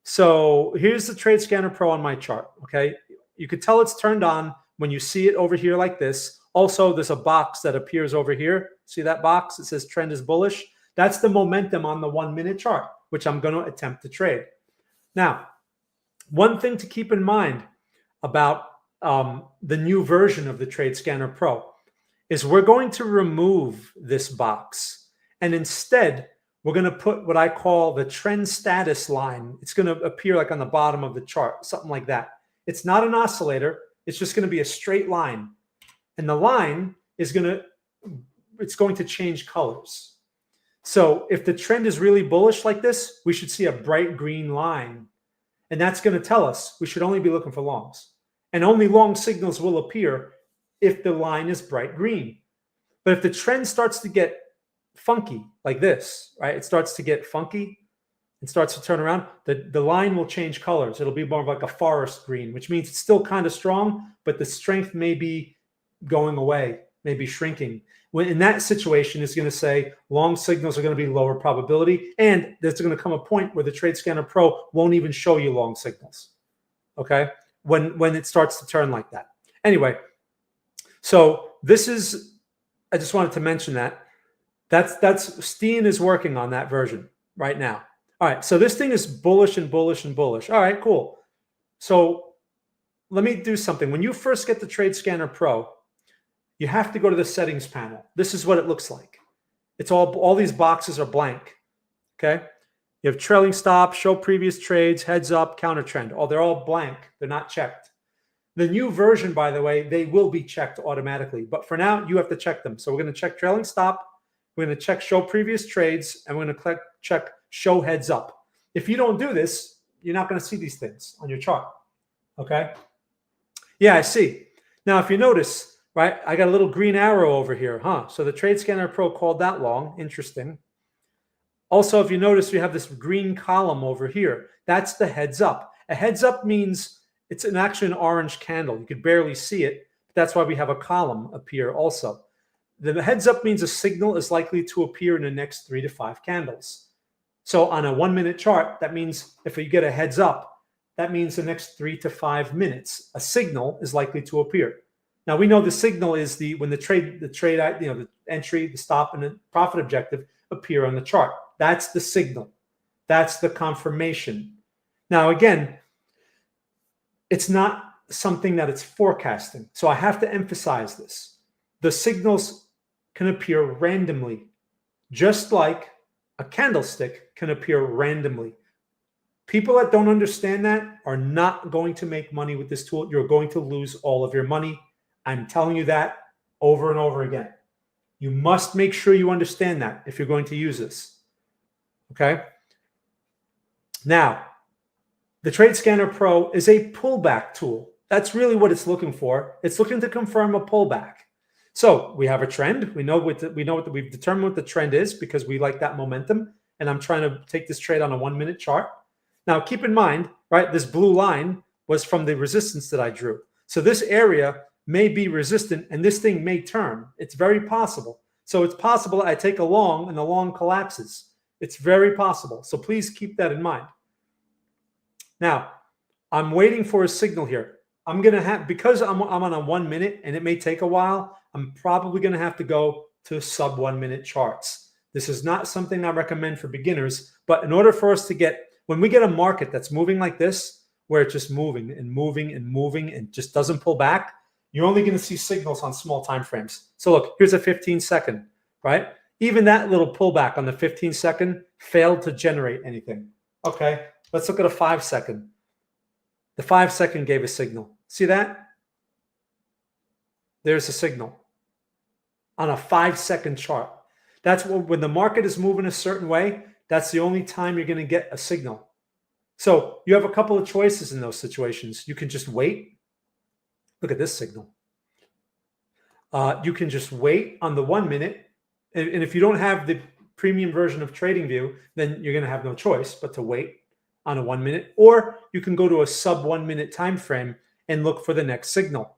So here's the Trade Scanner Pro on my chart. Okay, you could tell it's turned on when you see it over here like this. Also, there's a box that appears over here. See that box? It says trend is bullish. That's the momentum on the 1 minute chart, which I'm going to attempt to trade. Now, one thing to keep in mind about the new version of the Trade Scanner Pro is we're going to remove this box, and instead we're going to put what I call the trend status line. It's going to appear like on the bottom of the chart, something like that. It's not an oscillator. It's just going to be a straight line, and the line is going to change colors. So if the trend is really bullish like this, we should see a bright green line, and that's going to tell us we should only be looking for longs, and only long signals will appear if the line is bright green. But if the trend starts to get funky like this, right? It starts to get funky and starts to turn around, the line will change colors. It'll be more of like a forest green, which means it's still kind of strong, but the strength may be going away, maybe shrinking. When in that situation, it's going to say long signals are going to be lower probability, and there's going to come a point where the Trade Scanner Pro won't even show you long signals. Okay, when it starts to turn like that. Anyway, so this is, I just wanted to mention that's Steen is working on that version right now. All right, so this thing is bullish and bullish and bullish. All right, cool. So let me do something. When you first get the Trade Scanner Pro, you have to go to the settings panel. This is what it looks like. It's all these boxes are blank. Okay, you have trailing stop, show previous trades, heads up, counter trend. Oh, they're all blank. They're not checked. The new version, by the way, they will be checked automatically. But for now, you have to check them. So we're going to check trailing stop. We're going to check show previous trades, and we're going to check show heads up. If you don't do this, you're not going to see these things on your chart. Okay? Yeah, I see. Now, if you notice, right, I got a little green arrow over here, huh? So the Trade Scanner Pro called that long. Interesting. Also, if you notice, we have this green column over here. That's the heads up. A heads up means it's actually an orange candle. You could barely see it. That's why we have a column appear also. The heads up means a signal is likely to appear in the next 3 to 5 candles. So on a 1 minute chart, that means if you get a heads up, that means the next 3 to 5 minutes, a signal is likely to appear. Now we know the signal is when the entry, the stop, and the profit objective appear on the chart. That's the signal. That's the confirmation. Now again, it's not something that it's forecasting. So I have to emphasize this. The signals can appear randomly, just like a candlestick can appear randomly. People that don't understand that are not going to make money with this tool. You're going to lose all of your money. I'm telling you that over and over again. You must make sure you understand that if you're going to use this. Okay? Now, the Trade Scanner Pro is a pullback tool. That's really what it's looking for. It's looking to confirm a pullback. So we have a trend. We've determined what the trend is because we like that momentum. And I'm trying to take this trade on a 1 minute chart. Now, keep in mind, right, this blue line was from the resistance that I drew. So this area may be resistant and this thing may turn. It's very possible. So it's possible I take a long and the long collapses. It's very possible. So please keep that in mind. Now, I'm waiting for a signal here. I'm going to have, because I'm on a 1 minute and it may take a while, I'm probably going to have to go to sub 1 minute charts. This is not something I recommend for beginners, but in order for us to get, when we get a market that's moving like this, where it's just moving and moving and moving and just doesn't pull back, you're only going to see signals on small time frames. So look, here's a 15-second, right? Even that little pullback on the 15-second failed to generate anything. Okay, let's look at a 5-second. The 5-second gave a signal. See that? There's a signal on a 5-second chart. That's when the market is moving a certain way, that's the only time you're going to get a signal. So you have a couple of choices in those situations. You can just wait. Look at this signal. You can just wait on the 1 minute. And if you don't have the premium version of TradingView, then you're going to have no choice but to wait on a 1 minute. Or you can go to a sub 1 minute time frame and look for the next signal.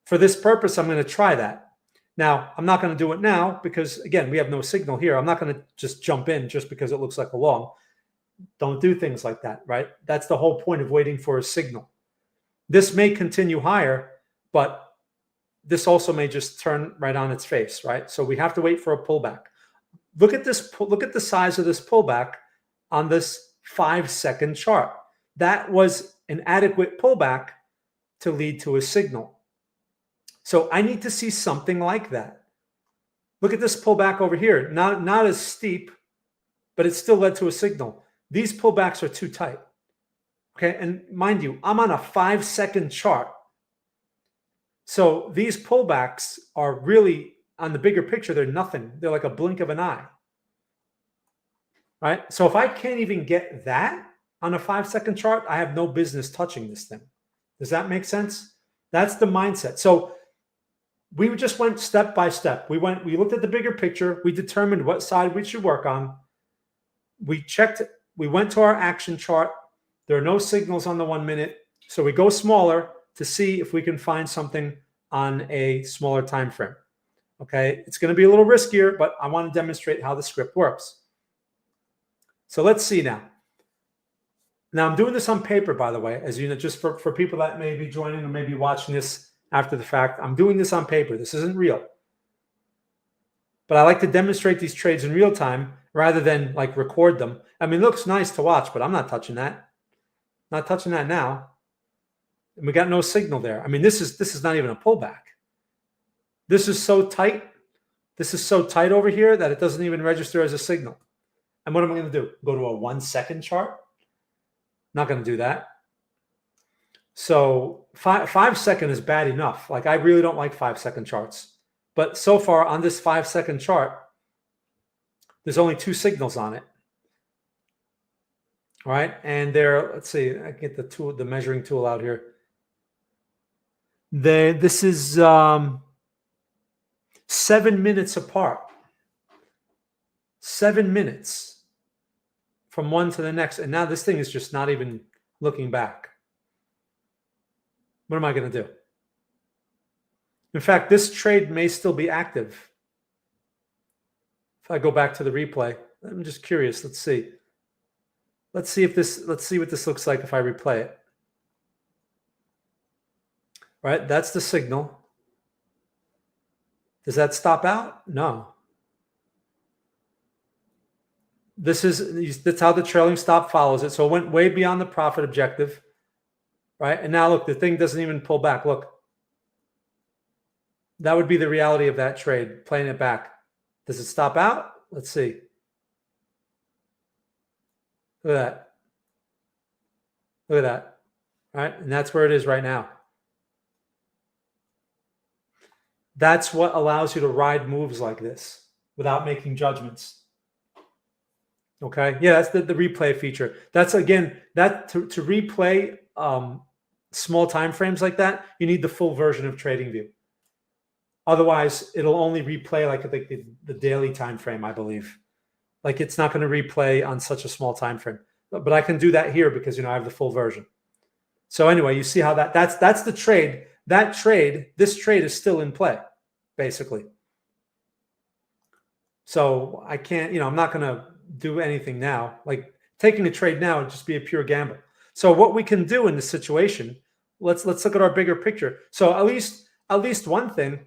For this purpose, I'm going to try that. Now, I'm not going to do it now because, again, we have no signal here. I'm not going to just jump in just because it looks like a long. Don't do things like that, right? That's the whole point of waiting for a signal. This may continue higher, but this also may just turn right on its face, right? So we have to wait for a pullback. Look at this. Look at the size of this pullback on this 5-second chart. That was an adequate pullback to lead to a signal. So I need to see something like that. Look at this pullback over here. Not as steep, but it still led to a signal. These pullbacks are too tight. Okay, and mind you, I'm on a 5-second chart. So these pullbacks are really, on the bigger picture, they're nothing. They're like a blink of an eye. Right? So if I can't even get that on a 5-second chart, I have no business touching this thing. Does that make sense? That's the mindset. So we just went step by step. We looked at the bigger picture. We determined what side we should work on. We checked, we went to our action chart. There are no signals on the 1 minute. So we go smaller to see if we can find something on a smaller time frame. Okay, it's going to be a little riskier, but I want to demonstrate how the script works. So let's see now. Now I'm doing this on paper, by the way, as you know, just for people that may be joining or maybe watching this after the fact. I'm doing this on paper. This isn't real. But I like to demonstrate these trades in real time rather than like record them. I mean, it looks nice to watch, but I'm not touching that. Not touching that now. And we got no signal there. I mean, this is not even a pullback. This is so tight. This is so tight over here that it doesn't even register as a signal. And what am I going to do? Go to a 1-second chart? Not going to do that. So 5-second is bad enough. Like, I really don't like 5-second charts. But so far on this 5-second chart, there's only 2 signals on it. All right. And there, let's see, I can get the measuring tool out here. This is 7 minutes apart. 7 minutes from one to the next. And now this thing is just not even looking back. What am I going to do? In fact, this trade may still be active. If I go back to the replay, I'm just curious. Let's see. Let's see what this looks like if I replay it. All right, that's the signal. Does that stop out? No. That's how the trailing stop follows it. So it went way beyond the profit objective. Right? And now look, the thing doesn't even pull back. Look. That would be the reality of that trade, playing it back. Does it stop out? Let's see. Look at that. Look at that. All right? And that's where it is right now. That's what allows you to ride moves like this without making judgments. Okay? Yeah, that's the replay feature. That's, again, that to replay small time frames like that, you need the full version of TradingView. Otherwise, it'll only replay like the daily time frame, I believe. Like, it's not going to replay on such a small time frame. But I can do that here because, I have the full version. So anyway, you see how that's the trade. This trade is still in play, basically. So I can't, I'm not going to do anything now. Like, taking a trade now would just be a pure gamble. So what we can do in this situation, let's look at our bigger picture. So at least one thing,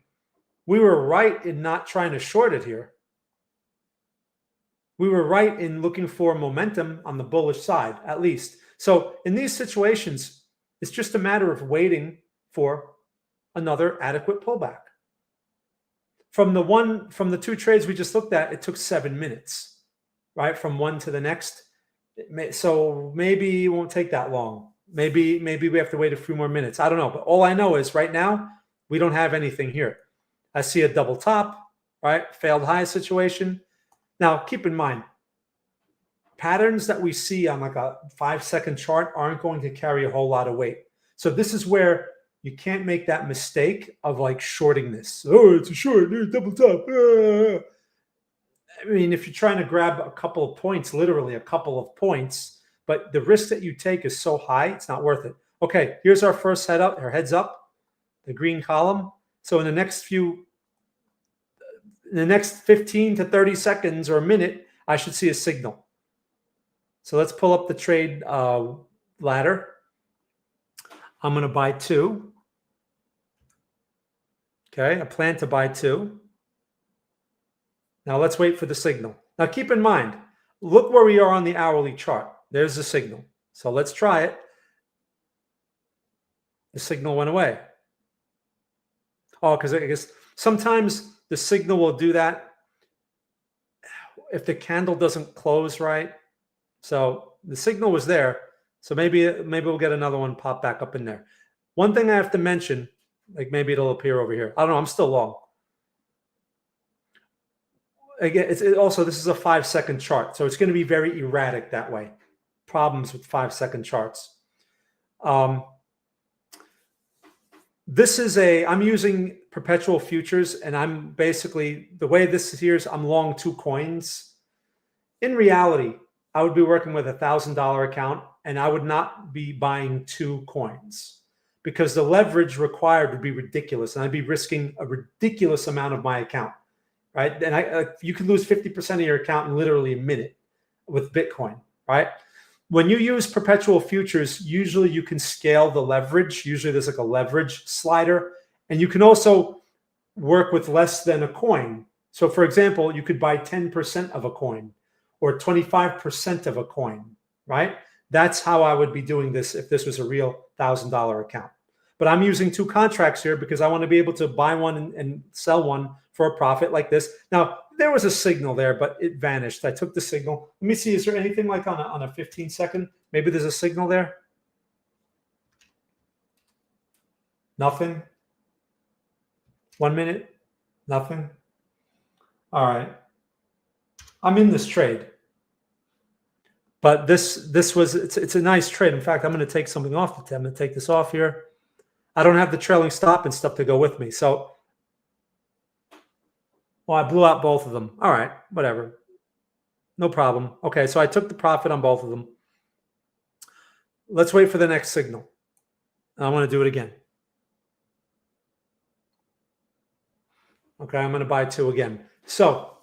we were right in not trying to short it here. We were right in looking for momentum on the bullish side, at least. So in these situations, it's just a matter of waiting for another adequate pullback. From the 2 trades we just looked at, it took 7 minutes, right? From one to the next. So maybe it won't take that long. Maybe we have to wait a few more minutes. I don't know. But all I know is right now, we don't have anything here. I see a double top, right? Failed high situation. Now, keep in mind, patterns that we see on like a 5-second chart aren't going to carry a whole lot of weight. So this is where you can't make that mistake of like shorting this. Oh, it's a short, double top. I mean, if you're trying to grab a couple of points, literally a couple of points, but the risk that you take is so high, it's not worth it. Okay, here's our first heads up, the green column. So in the next 15 to 30 seconds or a minute, I should see a signal. So let's pull up the trade ladder. I'm going to buy 2. Okay, I plan to buy 2. Now let's wait for the signal. Now keep in mind, look where we are on the hourly chart. There's the signal. So let's try it. The signal went away. Oh, because I guess sometimes the signal will do that if the candle doesn't close right. So the signal was there. So maybe we'll get another one pop back up in there. One thing I have to mention, like maybe it'll appear over here. I don't know. I'm still long. Again, also, this is a 5-second chart, so it's going to be very erratic that way. Problems with 5-second charts. I'm using perpetual futures, and I'm basically, the way this is here is I'm long 2 coins. In reality, I would be working with $1,000 account, and I would not be buying 2 coins because the leverage required would be ridiculous, and I'd be risking a ridiculous amount of my account. Right? And you can lose 50% of your account in literally a minute with Bitcoin, right? When you use perpetual futures, usually you can scale the leverage. Usually there's like a leverage slider, and you can also work with less than a coin. So for example, you could buy 10% of a coin or 25% of a coin, right? That's how I would be doing this if this was a real $1,000 account. But I'm using 2 contracts here because I want to be able to buy one and sell one for a profit like this. Now, there was a signal there, but it vanished. I took the signal. Let me see. Is there anything like on a 15-second? Maybe there's a signal there. Nothing. 1 minute. Nothing. All right. I'm in this trade. But it's a nice trade. In fact, I'm going to take something off. I'm going to take this off here. I don't have the trailing stop and stuff to go with me. So, well, I blew out both of them. All right, whatever. No problem. Okay, so I took the profit on both of them. Let's wait for the next signal. I want to do it again. Okay, I'm going to buy 2 again. So,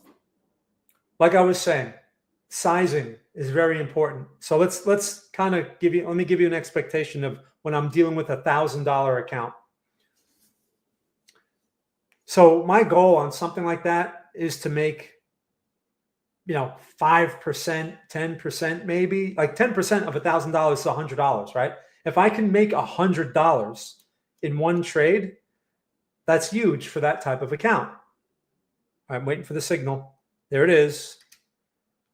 like I was saying, sizing is very important. So let's kind of let me give you an expectation of when I'm dealing with $1,000 account. So my goal on something like that is to make, 5%, 10%, maybe like 10% of $1,000 is $100, right? If I can make $100 in one trade, that's huge for that type of account. I'm waiting for the signal. There it is.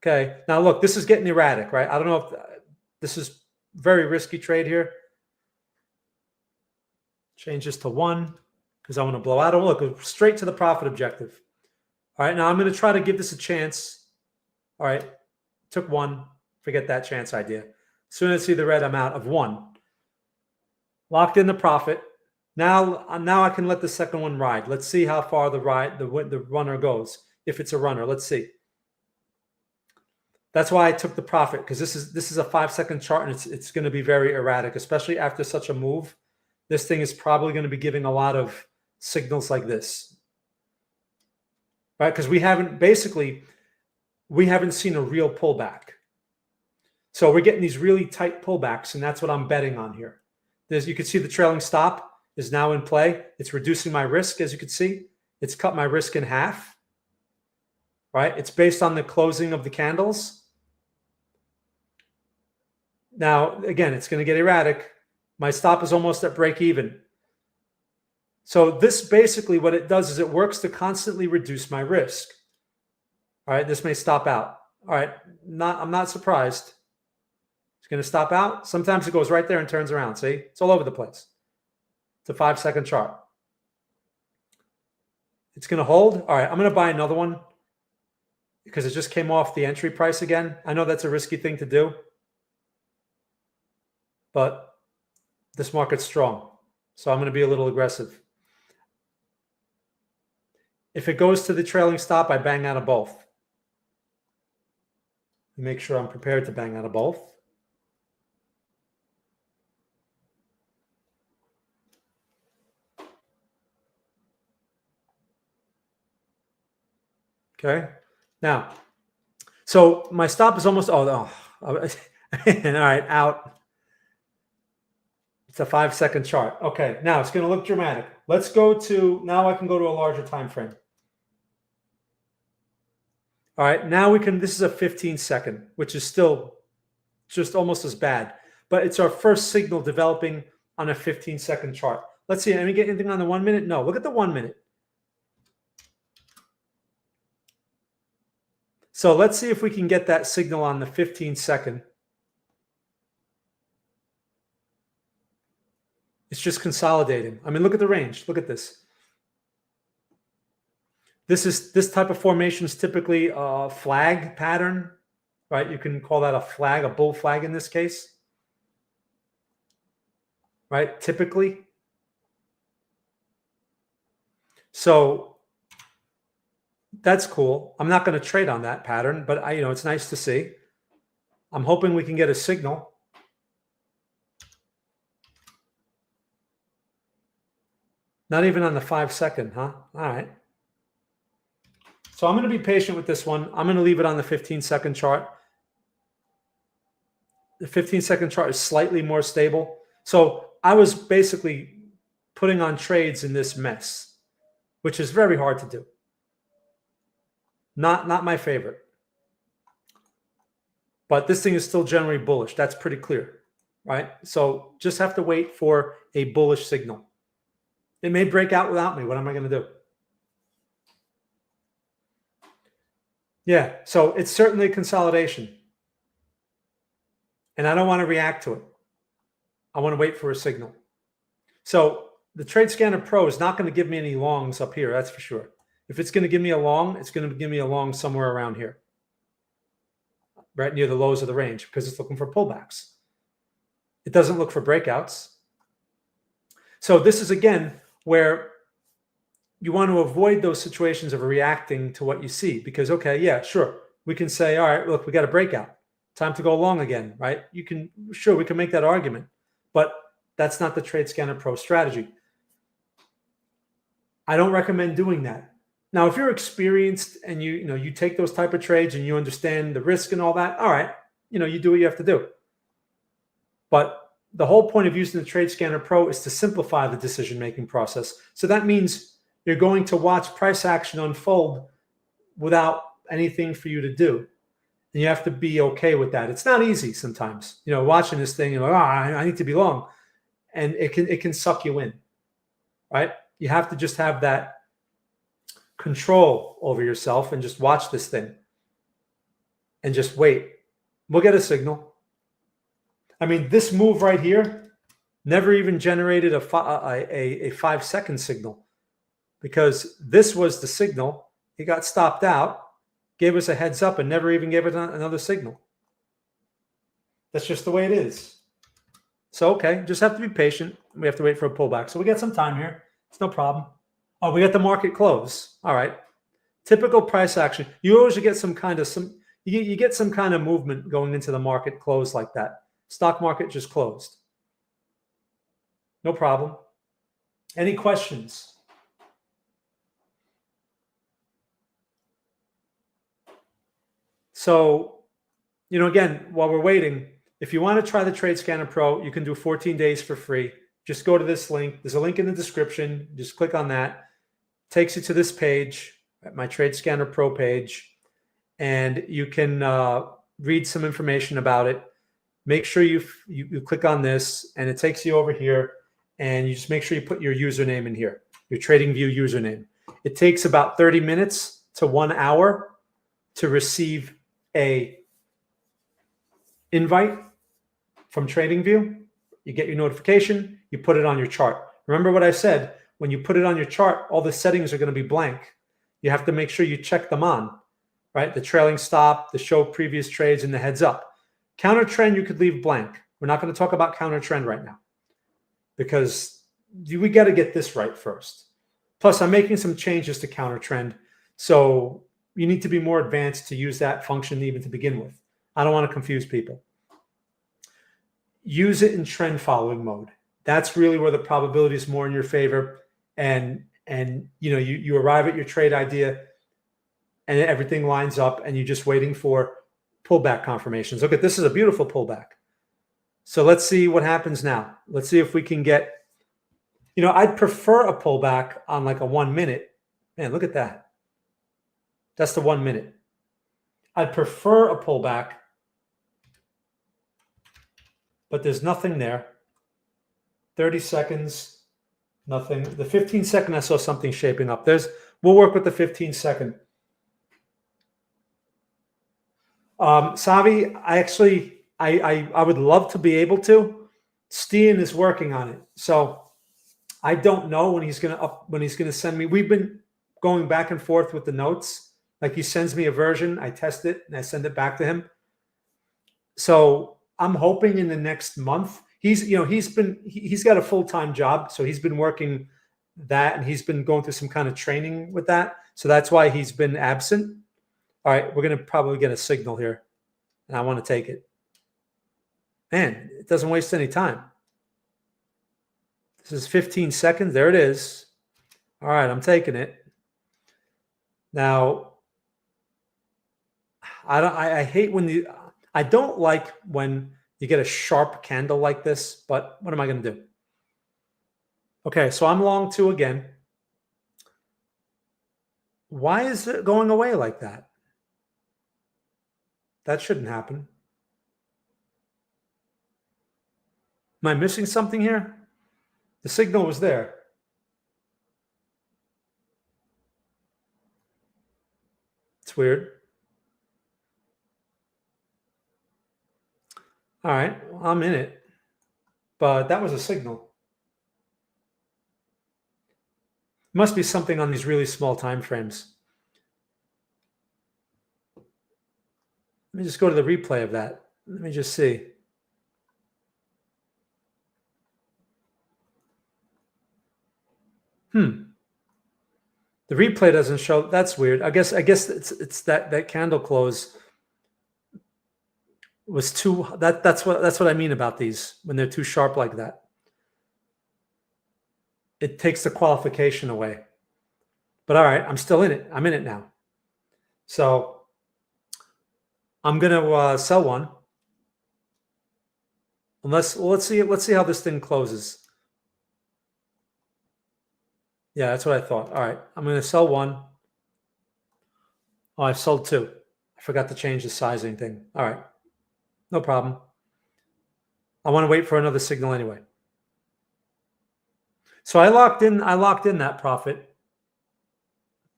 Okay. Now look, this is getting erratic, right? I don't know if this is very risky trade here. Change this to 1 because I want to blow out. Oh, look, straight to the profit objective. All right. Now I'm going to try to give this a chance. All right. Took 1. Forget that chance idea. As soon as I see the red, I'm out of 1. Locked in the profit. Now I can let the second one ride. Let's see how far the runner goes. If it's a runner, let's see. That's why I took the profit, because this is a 5-second chart, and it's going to be very erratic, especially after such a move. This thing is probably going to be giving a lot of signals like this, right? Because we haven't seen a real pullback. So we're getting these really tight pullbacks, and that's what I'm betting on here. You can see the trailing stop is now in play. It's reducing my risk, as you can see. It's cut my risk in half, right? It's based on the closing of the candles. Now, again, it's going to get erratic. My stop is almost at break even. So this basically, what it does is it works to constantly reduce my risk. All right, this may stop out. All right, I'm not surprised. It's going to stop out. Sometimes it goes right there and turns around. See, it's all over the place. It's a 5-second chart. It's going to hold. All right, I'm going to buy another one because it just came off the entry price again. I know that's a risky thing to do, but this market's strong. So I'm going to be a little aggressive. If it goes to the trailing stop, I bang out of both. Make sure I'm prepared to bang out of both. Okay. Now, so my stop is almost, all right, out. It's a 5-second chart. Okay, now it's going to look dramatic. Let's go to, now I can go to a larger time frame. All right, now we can, this is a 15-second, which is still just almost as bad. But it's our first signal developing on a 15-second chart. Let's see, let me get anything on the 1 minute? No, look at the 1 minute. So let's see if we can get that signal on the 15-second. It's just consolidating. I mean, look at the range. Look at this. This type of formation is typically a flag pattern, right? You can call that a flag, a bull flag in this case, right? Typically. So that's cool. I'm not going to trade on that pattern, but it's nice to see. I'm hoping we can get a signal. Not even on the 5-second, huh? All right. So I'm going to be patient with this one. I'm going to leave it on the 15-second chart. The 15-second chart is slightly more stable. So I was basically putting on trades in this mess, which is very hard to do. Not my favorite. But this thing is still generally bullish. That's pretty clear, right? So just have to wait for a bullish signal. It may break out without me. What am I going to do? Yeah, so it's certainly consolidation. And I don't want to react to it. I want to wait for a signal. So the Trade Scanner Pro is not going to give me any longs up here, that's for sure. If it's going to give me a long, it's going to give me a long somewhere around here, right near the lows of the range, because it's looking for pullbacks. It doesn't look for breakouts. So this is, again, where you want to avoid those situations of reacting to what you see, because, okay, yeah, sure, we can say, all right, look, we got a breakout. Time to go long again, right? We can make that argument, but that's not the Trade Scanner Pro strategy. I don't recommend doing that. Now, if you're experienced and you take those type of trades and you understand the risk and all that, all right, you do what you have to do. But the whole point of using the Trade Scanner Pro is to simplify the decision-making process. So that means you're going to watch price action unfold without anything for you to do. And you have to be okay with that. It's not easy sometimes, watching this thing, you're like, I need to be long. And it can suck you in, right? You have to just have that control over yourself and just watch this thing and just wait. We'll get a signal. I mean, this move right here never even generated a 5-second signal, because this was the signal. It got stopped out, gave us a heads up, and never even gave it another signal. That's just the way it is. So, okay, just have to be patient. We have to wait for a pullback. So we got some time here. It's no problem. Oh, we got the market close. All right. Typical price action. You always get some kind of movement going into the market close like that. Stock market just closed. No problem. Any questions? So, again, while we're waiting, if you want to try the Trade Scanner Pro, you can do 14 days for free. Just go to this link. There's a link in the description. Just click on that. Takes you to this page, my Trade Scanner Pro page, and you can read some information about it. Make sure you click on this, and it takes you over here, and you just make sure you put your username in here, your TradingView username. It takes about 30 minutes to 1 hour to receive a invite from TradingView. You get your notification, you put it on your chart. Remember what I said, when you put it on your chart, all the settings are going to be blank. You have to make sure you check them on, right? The trailing stop, the show previous trades, and the heads up. Counter trend, you could leave blank. We're not going to talk about counter trend right now because we got to get this right first. Plus, I'm making some changes to counter trend. So you need to be more advanced to use that function even to begin with. I don't want to confuse people. Use it in trend following mode. That's really where the probability is more in your favor. And you arrive at your trade idea and everything lines up and you're just waiting for pullback confirmations. Look at this, is a beautiful pullback. So let's see what happens now. Let's see if we can get, I'd prefer a pullback on like a 1 minute. Man, look at that. That's the 1 minute. I'd prefer a pullback, but there's nothing there. 30 seconds, nothing. The 15-second, I saw something shaping up. We'll work with the 15-second. Savi, I would love to be able to. Steen is working on it, so I don't know when he's gonna send me. We've been going back and forth with the notes. Like he sends me a version, I test it, and I send it back to him. So I'm hoping in the next month. He's got a full-time job, so he's been working that, and he's been going through some kind of training with that. So that's why he's been absent. All right, we're going to probably get a signal here, and I want to take it. Man, it doesn't waste any time. This is 15 seconds. There it is. All right, I'm taking it. Now, I hate when I don't like when you get a sharp candle like this, but what am I going to do? Okay, so I'm long 2 again. Why is it going away like that? That shouldn't happen. Am I missing something here? The signal was there. It's weird. All right, well, I'm in it, but that was a signal. Must be something on these really small time frames. Let me just go to the replay of that. Let me just see. The replay doesn't show. That's weird. I guess it's that candle close was too. That's what I mean about these when they're too sharp like that. It takes the qualification away. But all right, I'm still in it. I'm in it now. So I'm gonna sell one. Let's see how this thing closes. Yeah, that's what I thought. All right, I'm going to sell one. Oh, I've sold 2. I forgot to change the sizing thing. All right, no problem. I want to wait for another signal anyway. So I locked in that profit.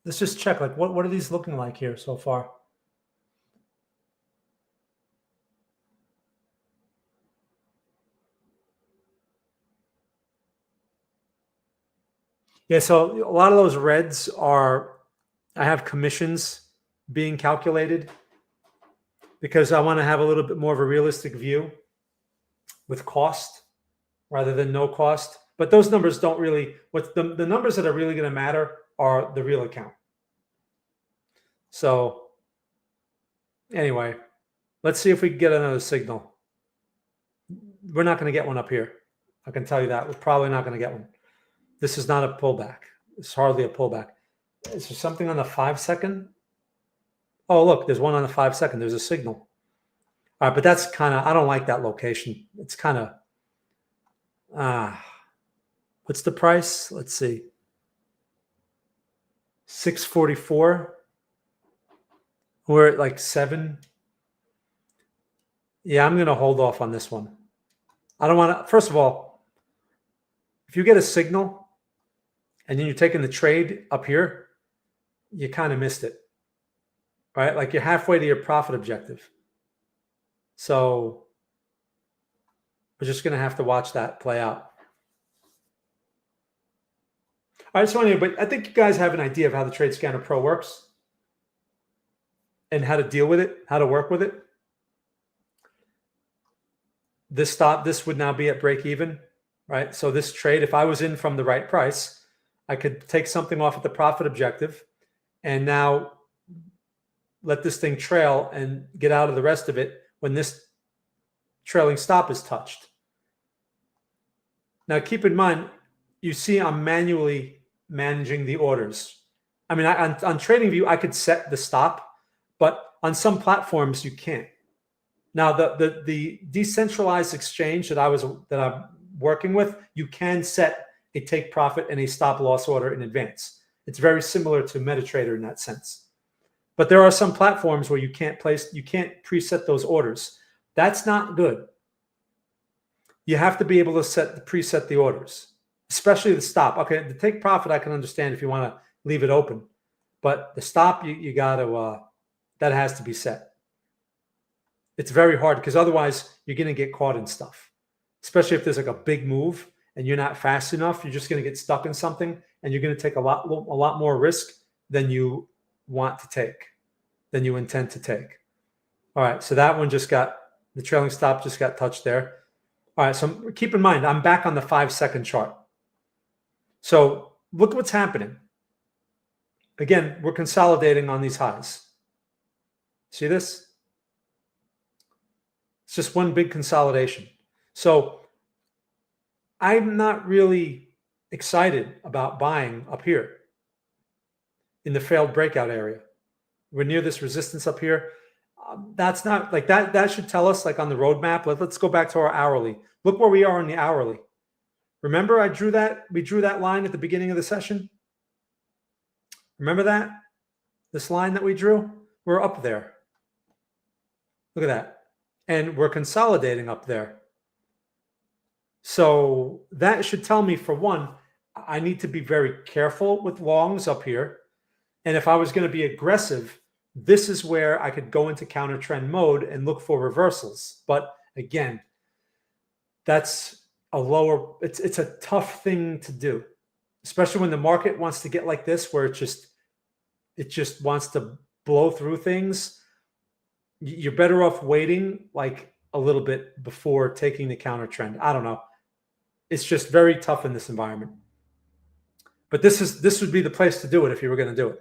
Let's just check. Like, what are these looking like here so far? Yeah, so a lot of those reds are, I have commissions being calculated because I want to have a little bit more of a realistic view with cost rather than no cost. But those numbers don't really, the numbers that are really going to matter are the real account. So anyway, let's see if we can get another signal. We're not going to get one up here. I can tell you that. We're probably not going to get one. This is not a pullback. It's hardly a pullback. Is there something on the 5-second? Oh, look, there's one on the 5-second. There's a signal. All right, but that's kind of, I don't like that location. It's kind of, what's the price? Let's see. 644. We're at like 7. Yeah, I'm going to hold off on this one. I don't want to, first of all, if you get a signal and then you're taking the trade up here, you kind of missed it, right? Like you're halfway to your profit objective. So We're just going to have to watch that play out. All right, so anyway, but I think you guys have an idea of how the Trade Scanner Pro works and how to deal with it, how to work with it. This would now be at break even, right? So this trade, if I was in from the right price, I could take something off at the profit objective and now let this thing trail and get out of the rest of it when this trailing stop is touched. Now, keep in mind, you see I'm manually managing the orders. I mean, on TradingView, I could set the stop, but on some platforms, you can't. Now, the decentralized exchange that I'm working with, you can set a take profit and a stop loss order in advance. It's very similar to MetaTrader in that sense. But there are some platforms where you can't preset those orders. That's not good. You have to be able to preset the orders, especially the stop. Okay, the take profit I can understand if you want to leave it open, but the stop you got to that has to be set. It's very hard because otherwise you're going to get caught in stuff, especially if there's like a big move and you're not fast enough. You're just going to get stuck in something, and you're going to take a lot more risk than you want to take, than you intend to take. All right, so that one the trailing stop just got touched there. All right, so keep in mind, I'm back on the 5-second chart. So look what's happening. Again, we're consolidating on these highs. See this? It's just one big consolidation. So I'm not really excited about buying up here in the failed breakout area. We're near this resistance up here. That's not like that. That should tell us, like on the roadmap. Let's go back to our hourly. Look where we are in the hourly. Remember, we drew that line at the beginning of the session. Remember that? This line that we drew? We're up there. Look at that. And we're consolidating up there. So that should tell me, for one, I need to be very careful with longs up here. And if I was going to be aggressive, this is where I could go into counter trend mode and look for reversals. But again, that's it's a tough thing to do, especially when the market wants to get like this, where it just wants to blow through things. You're better off waiting like a little bit before taking the counter trend. I don't know. It's just very tough in this environment. But this would be the place to do it if you were going to do it.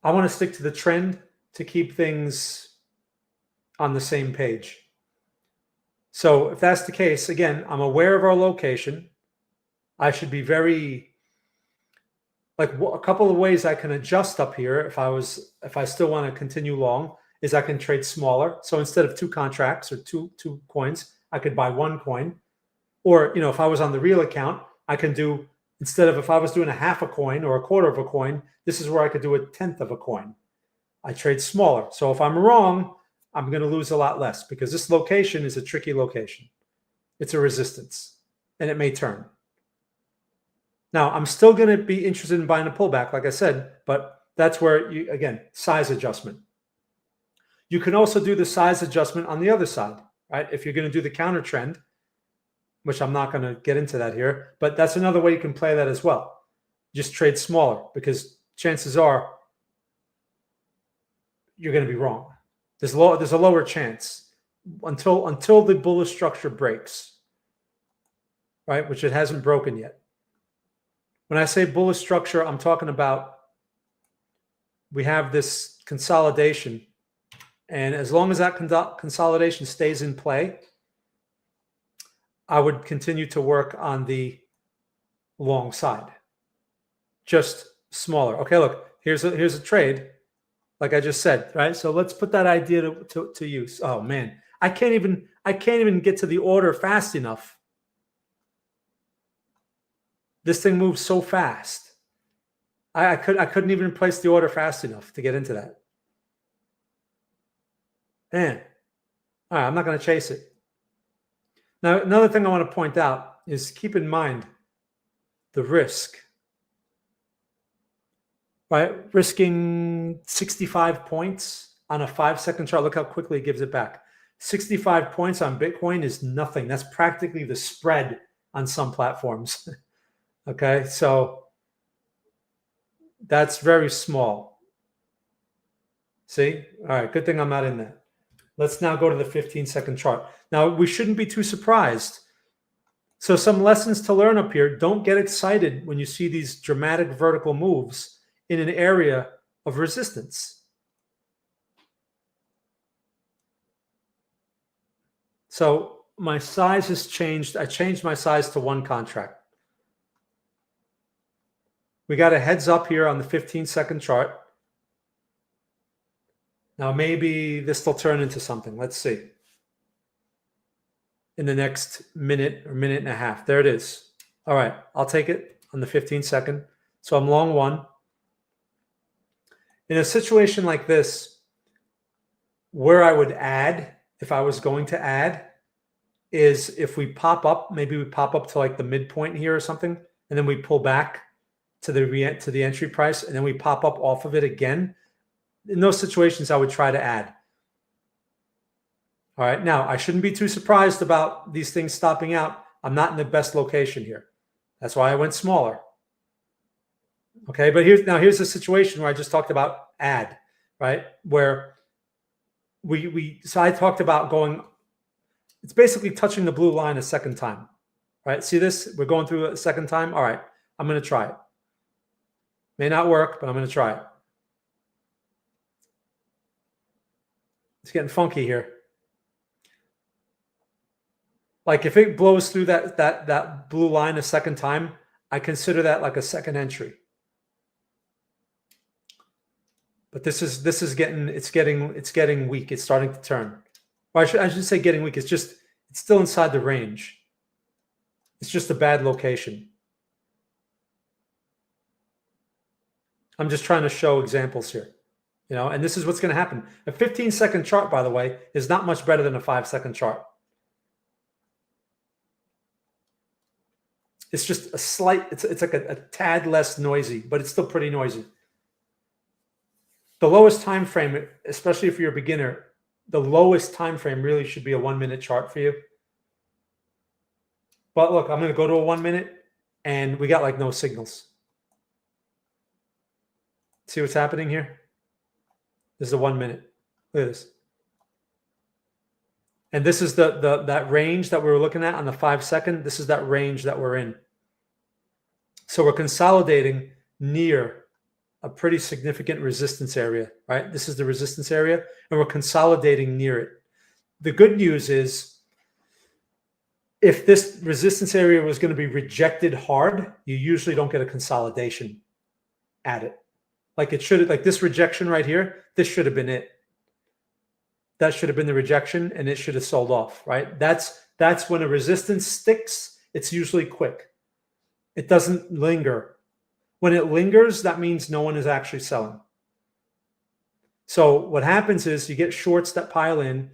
I want to stick to the trend to keep things on the same page. So if that's the case, again, I'm aware of our location. I should be very, like, a couple of ways I can adjust up here if I still want to continue long is I can trade smaller. So instead of 2 contracts or two coins, I could buy 1 coin. Or, if I was on the real account, I can do, instead of, if I was doing a half a coin or a quarter of a coin, this is where I could do a 1/10 of a coin. I trade smaller. So if I'm wrong, I'm going to lose a lot less because this location is a tricky location. It's a resistance, and it may turn. Now, I'm still going to be interested in buying a pullback, like I said, but that's where again, size adjustment. You can also do the size adjustment on the other side, right? If you're going to do the counter trend, which I'm not going to get into that here, but that's another way you can play that as well. Just trade smaller because chances are you're going to be wrong. There's a lower chance until the bullish structure breaks, right? Which it hasn't broken yet. When I say bullish structure, I'm talking about we have this consolidation, and as long as that consolidation stays in play, I would continue to work on the long side, just smaller. Okay, look, here's a trade, like I just said, right? So let's put that idea to use. Oh man, I can't even get to the order fast enough. This thing moves so fast. I couldn't even place the order fast enough to get into that. Man, all right, I'm not going to chase it. Now, another thing I want to point out is keep in mind the risk, right? Risking 65 points on a 5-second chart. Look how quickly it gives it back. 65 points on Bitcoin is nothing. That's practically the spread on some platforms. Okay, so that's very small. See? All right, good thing I'm not in that. Let's now go to the 15-second chart. Now, we shouldn't be too surprised. So some lessons to learn up here. Don't get excited when you see these dramatic vertical moves in an area of resistance. So my size has changed. I changed my size to one contract. We got a heads up here on the 15-second chart. Now maybe this will turn into something. Let's see. In the next minute or minute and a half. There it is. All right, I'll take it on the 15-second. So I'm long one. In a situation like this, where I would add, if I was going to add, is if we pop up, maybe we pop up to like the midpoint here or something, and then we pull back to the entry price, and then we pop up off of it again. In those situations, I would try to add. All right, now I shouldn't be too surprised about these things stopping out. I'm not in the best location here. That's why I went smaller. Okay, but here's the situation where I just talked about add, right? Where so I talked about going, it's basically touching the blue line a second time, right? See this? We're going through a second time. All right, I'm going to try it. May not work, but I'm going to try it. It's getting funky here. Like if it blows through that blue line a second time, I consider that like a second entry. But this is getting weak. It's starting to turn. Or I should say getting weak. It's still inside the range. It's just a bad location. I'm just trying to show examples here. And this is what's going to happen. A 15-second chart, by the way, is not much better than a 5-second chart. It's just a slight, it's like a tad less noisy, but it's still pretty noisy. The lowest time frame, especially if you're a beginner, the lowest time frame really should be a 1-minute chart for you. But look, I'm going to go to a 1 minute, and we got like no signals. See what's happening here? This is a 1 minute. Look at this. And this is that range that we were looking at on the 5-second. This is that range that we're in. So we're consolidating near a pretty significant resistance area, right? This is the resistance area, and we're consolidating near it. The good news is, if this resistance area was going to be rejected hard, you usually don't get a consolidation at it. Like it should, like this rejection right here, this should have been it. That should have been the rejection, and it should have sold off, right? That's when a resistance sticks. It's usually quick. It doesn't linger. When it lingers, that means no one is actually selling. So what happens is you get shorts that pile in,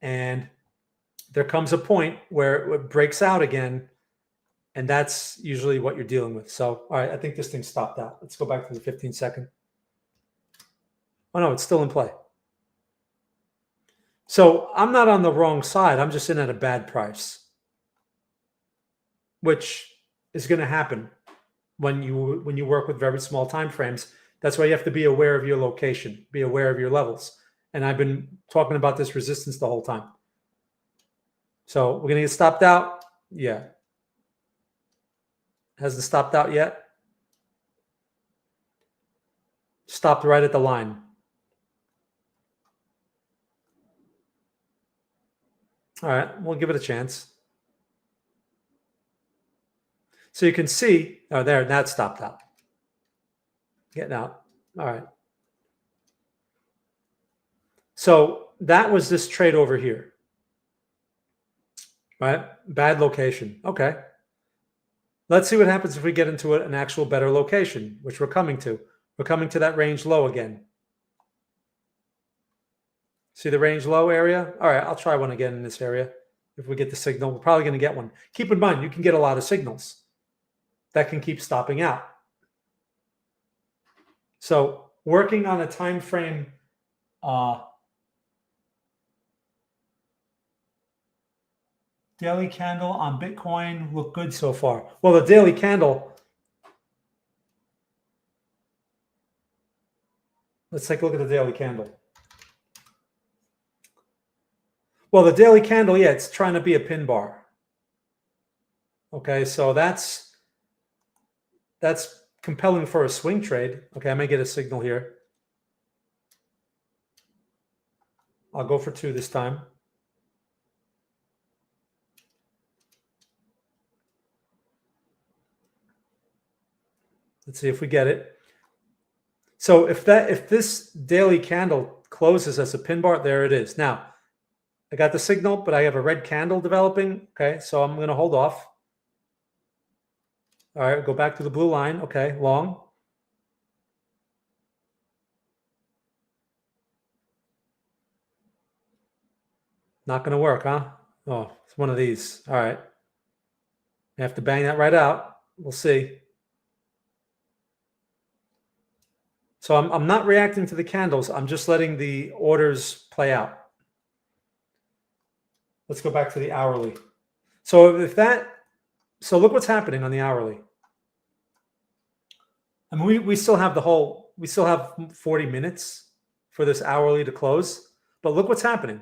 and there comes a point where it breaks out again, and that's usually what you're dealing with. So, all right, I think this thing stopped out. Let's go back to the 15-second. Oh, no, it's still in play. So I'm not on the wrong side. I'm just in at a bad price, which is going to happen when you work with very small time frames. That's why you have to be aware of your location, be aware of your levels. And I've been talking about this resistance the whole time. So we're going to get stopped out. Yeah. Hasn't stopped out yet. Stopped right at the line. All right, we'll give it a chance. So you can see, oh, there, now it stopped out. Getting out. All right. So that was this trade over here. Right? Bad location. Okay. Let's see what happens if we get into an actual better location, which we're coming to. We're coming to that range low again. See the range low area? All right, I'll try one again in this area. If we get the signal, we're probably going to get one. Keep in mind, you can get a lot of signals that can keep stopping out. So working on a time frame Daily candle on Bitcoin look good so far. Well, the daily candle, let's take a look at the daily candle. Well, the daily candle, yeah, it's trying to be a pin bar. Okay, so that's compelling for a swing trade. Okay, I may get a signal here. I'll go for 2 this time. Let's see if we get it. So if this daily candle closes as a pin bar, there it is. Now, I got the signal, but I have a red candle developing. Okay, so I'm going to hold off. All right, go back to the blue line. Okay, long. Not going to work, huh? Oh, it's one of these. All right. I have to bang that right out. We'll see. So I'm not reacting to the candles. I'm just letting the orders play out. Let's go back to the hourly. So look what's happening on the hourly. I mean, we still have we still have 40 minutes for this hourly to close, but look what's happening.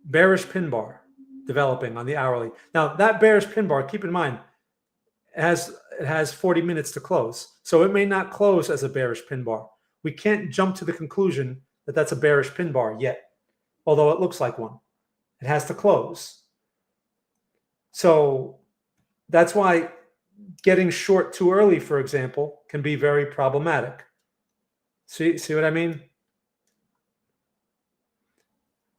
Bearish pin bar developing on the hourly. Now that bearish pin bar, keep in mind, it has 40 minutes to close. So it may not close as a bearish pin bar. We can't jump to the conclusion that that's a bearish pin bar yet, although it looks like one. It has to close. So that's why getting short too early, for example, can be very problematic. See what I mean?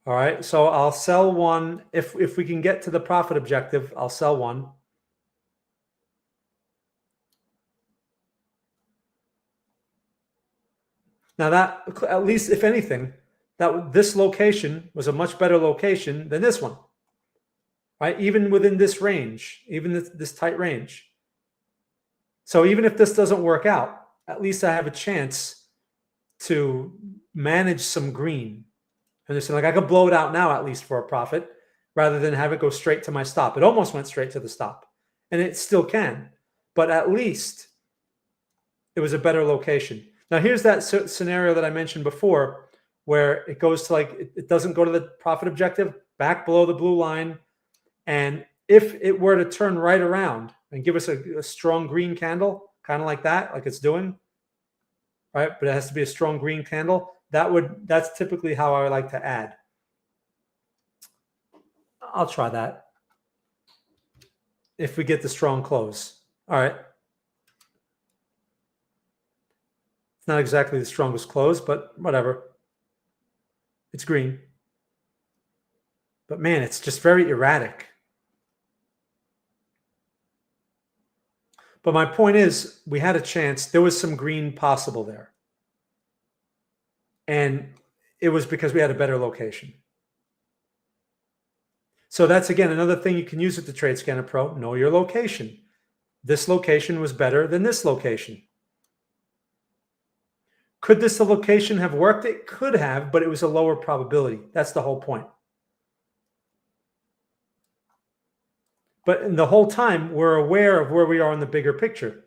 All right, so I'll sell one. If we can get to the profit objective, I'll sell one. Now that, at least if anything, that this location was a much better location than this one, right? Even within this range, even this tight range. So even if this doesn't work out, at least I have a chance to manage some green. Understand? Like I could blow it out now, at least for a profit, rather than have it go straight to my stop. It almost went straight to the stop, and it still can, but at least it was a better location. Now here's that scenario that I mentioned before, where it goes to it doesn't go to the profit objective, back below the blue line, and if it were to turn right around and give us a strong green candle, kind of like that, like it's doing, right? But it has to be a strong green candle. That's typically how I like to add. I'll try that if we get the strong close. All right. It's not exactly the strongest close, but whatever. It's green. But man, it's just very erratic. But my point is, we had a chance. There was some green possible there. And it was because we had a better location. So that's, again, another thing you can use with the Trade Scanner Pro. Know your location. This location was better than this location. Could this location have worked? It could have, but it was a lower probability. That's the whole point. But the whole time, we're aware of where we are in the bigger picture.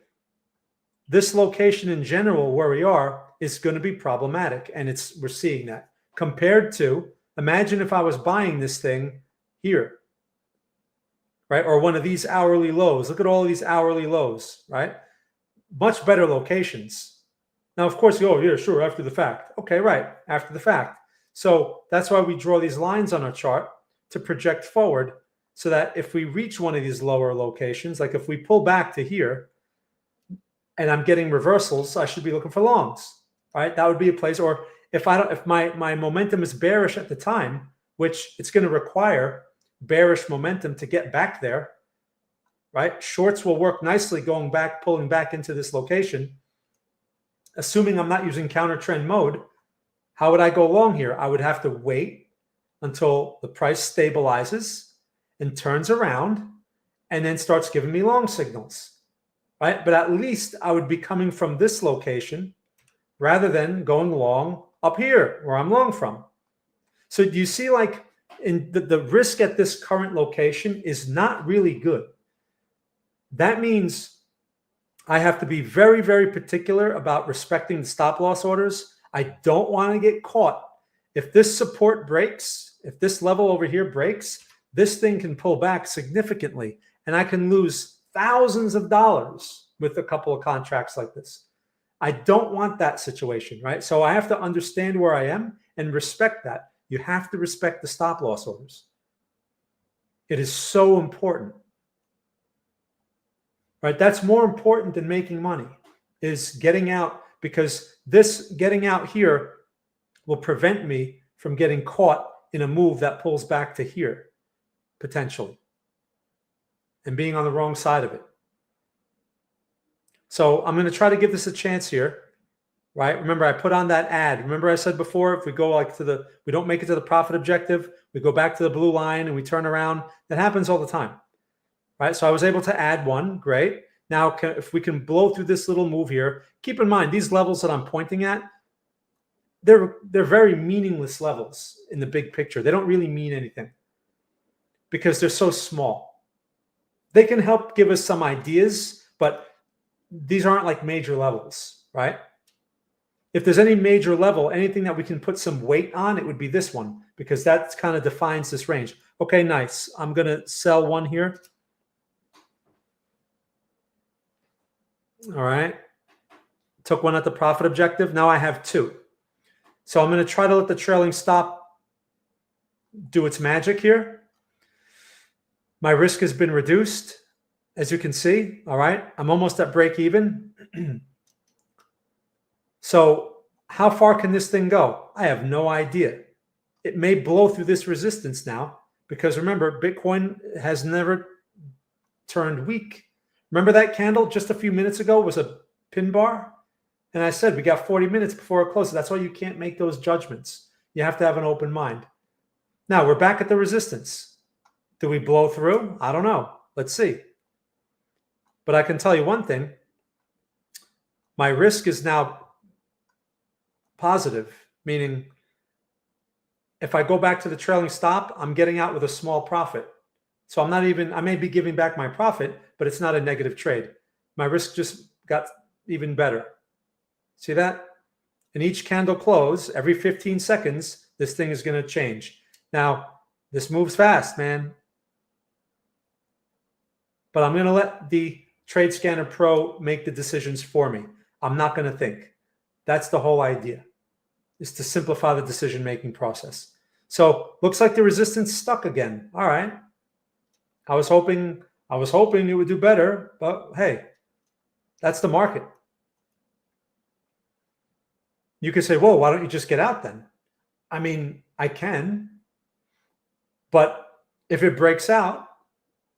This location in general, where we are, is going to be problematic, and we're seeing that. Compared to, imagine if I was buying this thing here, right? Or one of these hourly lows. Look at all of these hourly lows, right? Much better locations. Now, of course, yeah, sure, after the fact. Okay, right, after the fact. So that's why we draw these lines on our chart to project forward, so that if we reach one of these lower locations, like if we pull back to here and I'm getting reversals, I should be looking for longs, right? That would be a place. Or if my momentum is bearish at the time, which it's going to require bearish momentum to get back there, right? Shorts will work nicely going back, pulling back into this location. Assuming I'm not using counter trend mode, how would I go long here? I would have to wait until the price stabilizes and turns around and then starts giving me long signals, right? But at least I would be coming from this location rather than going long up here where I'm long from. So do you see, like, in the risk at this current location is not really good. That means I have to be very, very particular about respecting the stop loss orders. I don't want to get caught. If this support breaks, if this level over here breaks, this thing can pull back significantly, and I can lose thousands of dollars with a couple of contracts like this. I don't want that situation, right? So I have to understand where I am and respect that. You have to respect the stop loss orders. It is so important, right? That's more important than making money, is getting out, because this getting out here will prevent me from getting caught in a move that pulls back to here, potentially, and being on the wrong side of it. So I'm going to try to give this a chance here, right? Remember, I put on that ad. Remember I said before, if we go like we don't make it to the profit objective, we go back to the blue line and we turn around. That happens all the time, right? So I was able to add one. Great. Now, if we can blow through this little move here, keep in mind, these levels that I'm pointing at, they're very meaningless levels in the big picture. They don't really mean anything because they're so small. They can help give us some ideas, but these aren't like major levels, right? If there's any major level, anything that we can put some weight on, it would be this one, because that kind of defines this range. Okay, nice. I'm going to sell one here. All right. Took one at the profit objective. Now I have two. So I'm going to try to let the trailing stop do its magic here. My risk has been reduced, as you can see. All right. I'm almost at break even. So how far can this thing go? I have no idea. It may blow through this resistance now, because remember, Bitcoin has never turned weak. Remember that candle just a few minutes ago was a pin bar? And I said we got 40 minutes before it closes. That's why you can't make those judgments. You have to have an open mind. Now we're back at the resistance. Do we blow through? I don't know. Let's see. But I can tell you one thing. My risk is now positive, meaning if I go back to the trailing stop, I'm getting out with a small profit. So I'm not even, I may be giving back my profit, but it's not a negative trade. My risk just got even better. See that? In each candle close, every 15 seconds, this thing is going to change. Now, this moves fast, man. But I'm going to let the Trade Scanner Pro make the decisions for me. I'm not going to think. That's the whole idea, is to simplify the decision-making process. So looks like the resistance stuck again. All right. I was hoping it would do better, but hey, that's the market. You could say, whoa, why don't you just get out then? I mean, I can, but if it breaks out,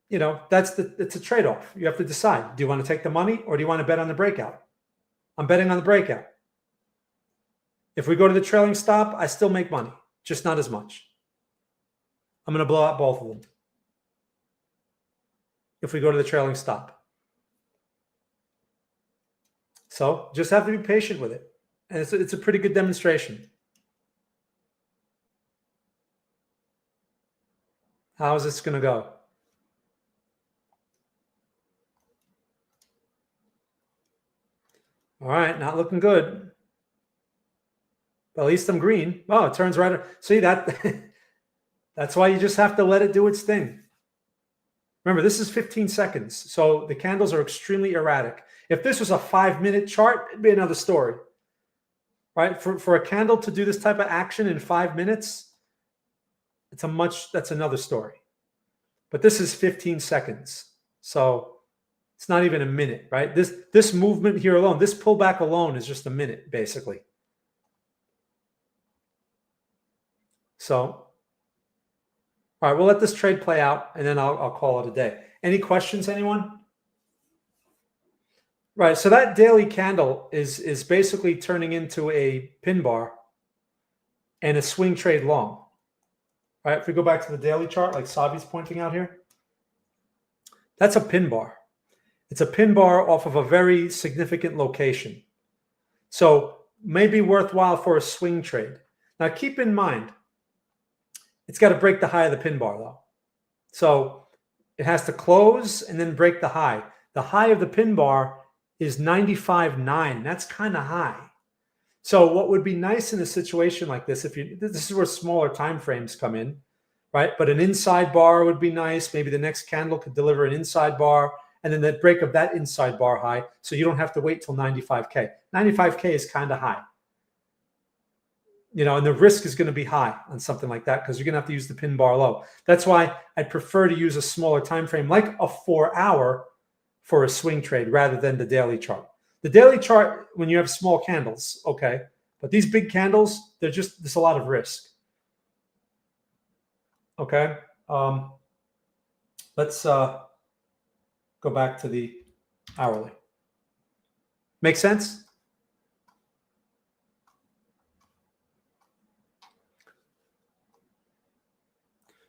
you know, it's a trade-off. You have to decide. Do you want to take the money or do you want to bet on the breakout? I'm betting on the breakout. If we go to the trailing stop, I still make money, just not as much. I'm going to blow out both of them if we go to the trailing stop. So just have to be patient with it. And it's a pretty good demonstration. How is this going to go? All right, not looking good. But at least I'm green. Oh, it turns right. See that? That's why you just have to let it do its thing. Remember, this is 15 seconds. So the candles are extremely erratic. If this was a 5-minute chart, it'd be another story. Right? For a candle to do this type of action in 5 minutes, that's another story. But this is 15 seconds. So it's not even a minute, right? This movement here alone, this pullback alone is just a minute, basically. So, all right, we'll let this trade play out, and then I'll call it a day. Any questions, anyone? Right, so that daily candle is basically turning into a pin bar and a swing trade long. Right, if we go back to the daily chart, like Savi's pointing out here, that's a pin bar. It's a pin bar off of a very significant location. So maybe worthwhile for a swing trade. Now keep in mind, It's got to break the high of the pin bar though. So it has to close and then break the high. The high of the pin bar is 95.9. That's kind of high. So what would be nice in a situation like this, this is where smaller time frames come in, right? But an inside bar would be nice. Maybe the next candle could deliver an inside bar and then the break of that inside bar high. So you don't have to wait till 95K. 95K is kind of high. And the risk is going to be high on something like that because you're going to have to use the pin bar low. That's why I prefer to use a smaller time frame like a 4-hour for a swing trade rather than the daily chart. The daily chart, when you have small candles, okay, but these big candles, there's a lot of risk. Okay, let's go back to the hourly. Make sense?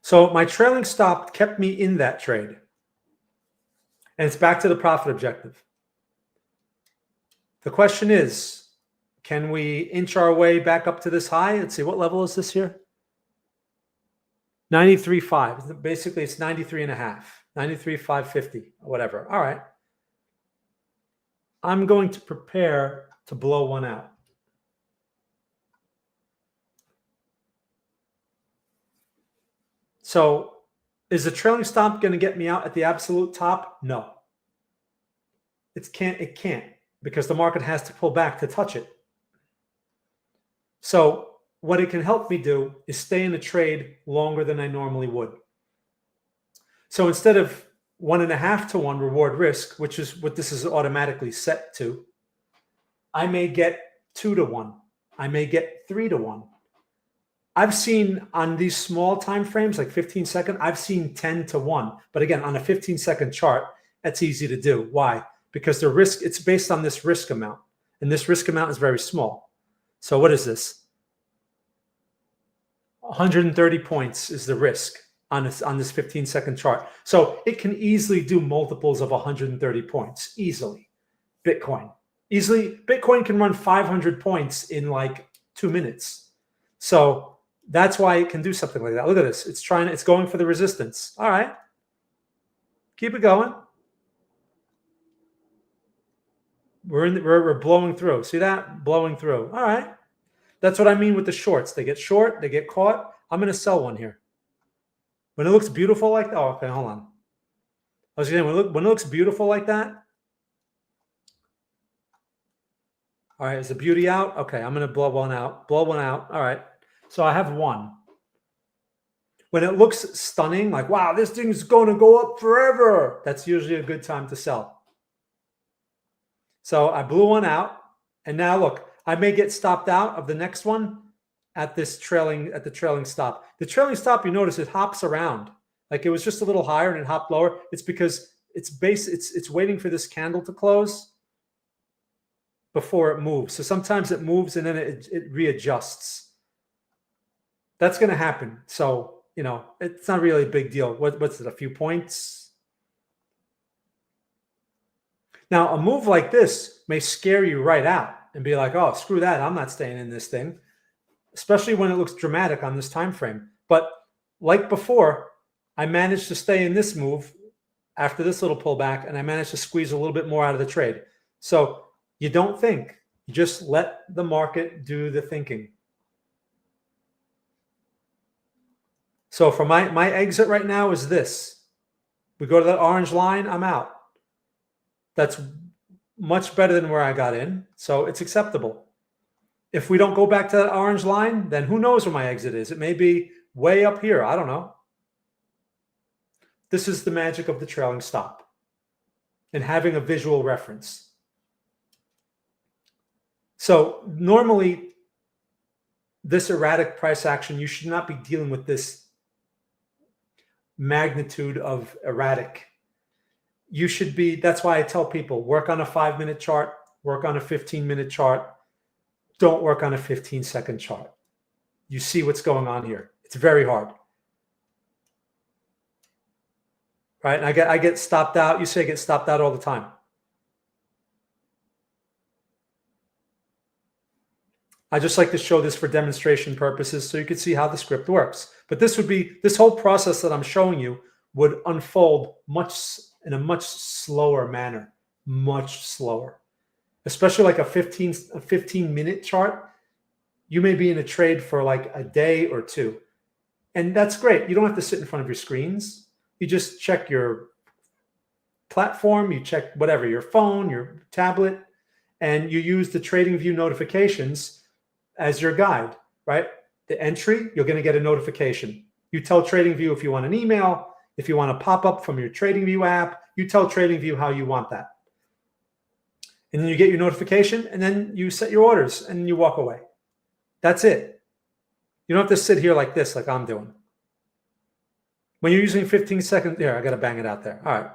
So my trailing stop kept me in that trade. And it's back to the profit objective. The question is, can we inch our way back up to this high? Let's see, what level is this here? 93.5. Basically, it's 93.5, 93.550, or whatever. All right. I'm going to prepare to blow one out. So is the trailing stop going to get me out at the absolute top? No. It can't because the market has to pull back to touch it. So what it can help me do is stay in a trade longer than I normally would. So instead of 1.5 to 1 reward risk, which is what this is automatically set to, I may get 2 to 1. I may get 3 to 1. I've seen on these small time frames, like 15 second, I've seen 10 to 1. But again, on a 15-second chart, that's easy to do. Why? Because the risk, it's based on this risk amount. And this risk amount is very small. So what is this? 130 points is the risk on this 15-second chart. So it can easily do multiples of 130 points, easily. Bitcoin. Easily, Bitcoin can run 500 points in like 2 minutes. So that's why it can do something like that. Look at this. It's going for the resistance. All right. Keep it going. We're blowing through. See that? Blowing through. All right. That's what I mean with the shorts. They get short, they get caught. I'm going to sell one here. When it looks beautiful like that. Oh, okay, hold on. I was saying when it looks beautiful like that. All right, is the beauty out? Okay, I'm going to blow one out. Blow one out. All right. So I have one. When it looks stunning, like, wow, this thing's going to go up forever, that's usually a good time to sell. So I blew one out. And now look, I may get stopped out of the next one at the trailing stop. The trailing stop, you notice it hops around. Like it was just a little higher and it hopped lower. It's because it's waiting for this candle to close before it moves. So sometimes it moves and then it readjusts. That's going to happen. So, it's not really a big deal. What's it, a few points? Now, a move like this may scare you right out and be like, oh, screw that. I'm not staying in this thing, especially when it looks dramatic on this time frame. But like before, I managed to stay in this move after this little pullback, and I managed to squeeze a little bit more out of the trade. So you don't think. You just let the market do the thinking. So for my exit right now is this. We go to that orange line, I'm out. That's much better than where I got in, so it's acceptable. If we don't go back to that orange line, then who knows where my exit is? It may be way up here. I don't know. This is the magic of the trailing stop and having a visual reference. So normally, this erratic price action, you should not be dealing with this magnitude of erratic. You should be, that's why I tell people, work on a 5-minute chart, work on a 15-minute chart. Don't work on a 15-second chart. You see what's going on here. It's very hard. Right? And I get stopped out. You say I get stopped out all the time. I just like to show this for demonstration purposes so you can see how the script works. But this whole process that I'm showing you would unfold in a much slower manner, much slower. Especially like a 15-minute chart. You may be in a trade for like a day or two. And that's great. You don't have to sit in front of your screens. You just check your platform, you check whatever, your phone, your tablet, and you use the TradingView notifications as your guide, right? The entry, you're going to get a notification. You tell TradingView if you want an email, if you want a pop-up from your TradingView app, you tell TradingView how you want that. And then you get your notification, and then you set your orders, and you walk away. That's it. You don't have to sit here like this, like I'm doing. When you're using 15 seconds, there, I got to bang it out there. All right.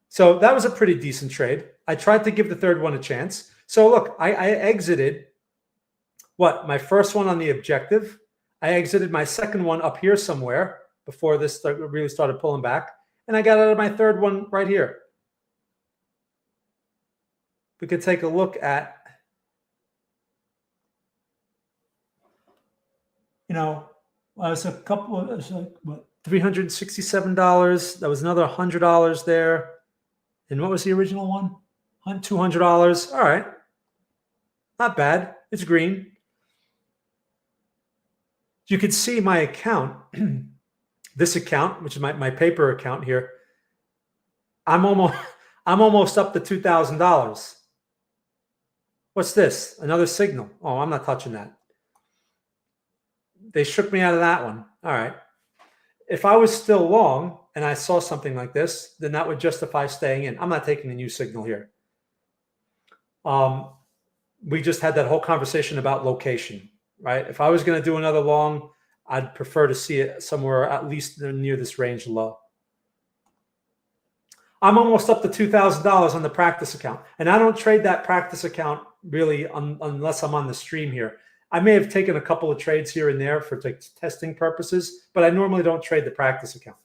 So that was a pretty decent trade. I tried to give the third one a chance. So look, I exited my first one on the objective. I exited my second one up here somewhere before this really started pulling back. And I got out of my third one right here. We could take a look at, it's a couple, it was like, what, $367. That was another $100 there. And what was the original one? $200. All right. Not bad. It's green. You can see my account, this account, which is my paper account here. I'm almost up to $2,000. What's this? Another signal. Oh, I'm not touching that. They shook me out of that one. All right. If I was still long and I saw something like this, then that would justify staying in. I'm not taking a new signal here. We just had that whole conversation about location, right? If I was going to do another long, I'd prefer to see it somewhere at least near this range low. I'm almost up to $2,000 on the practice account. And I don't trade that practice account really unless I'm on the stream here. I may have taken a couple of trades here and there for testing purposes, but I normally don't trade the practice account,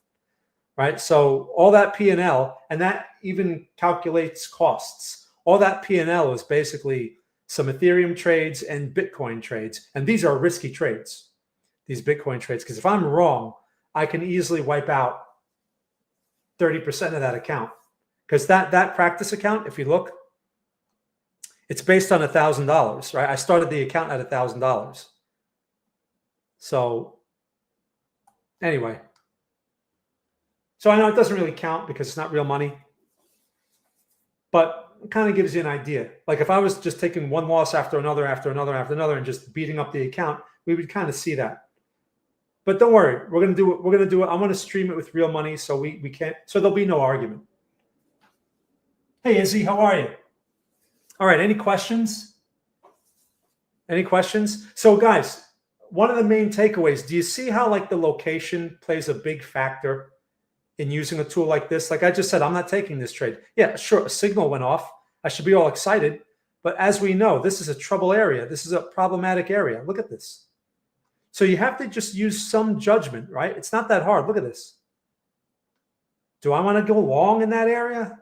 right? So all that P&L, and that even calculates costs. All that P&L is basically some Ethereum trades and Bitcoin trades. And these are risky trades, these Bitcoin trades, because if I'm wrong, I can easily wipe out 30% of that account. Because that practice account, if you look, it's based on $1,000, right? I started the account at $1,000. So anyway, so I know it doesn't really count because it's not real money, but it kind of gives you an idea. Like if I was just taking one loss after another, and just beating up the account, we would kind of see that. But don't worry, we're gonna do it. We're gonna do it. I'm gonna stream it with real money, so we can't. So there'll be no argument. Hey Izzy, how are you? All right, any questions? Any questions? So guys, one of the main takeaways, do you see how like the location plays a big factor in using a tool like this? Like I just said, I'm not taking this trade. Yeah, sure, a signal went off. I should be all excited. But as we know, this is a trouble area. This is a problematic area. Look at this. So you have to just use some judgment, right? It's not that hard. Look at this. Do I want to go long in that area?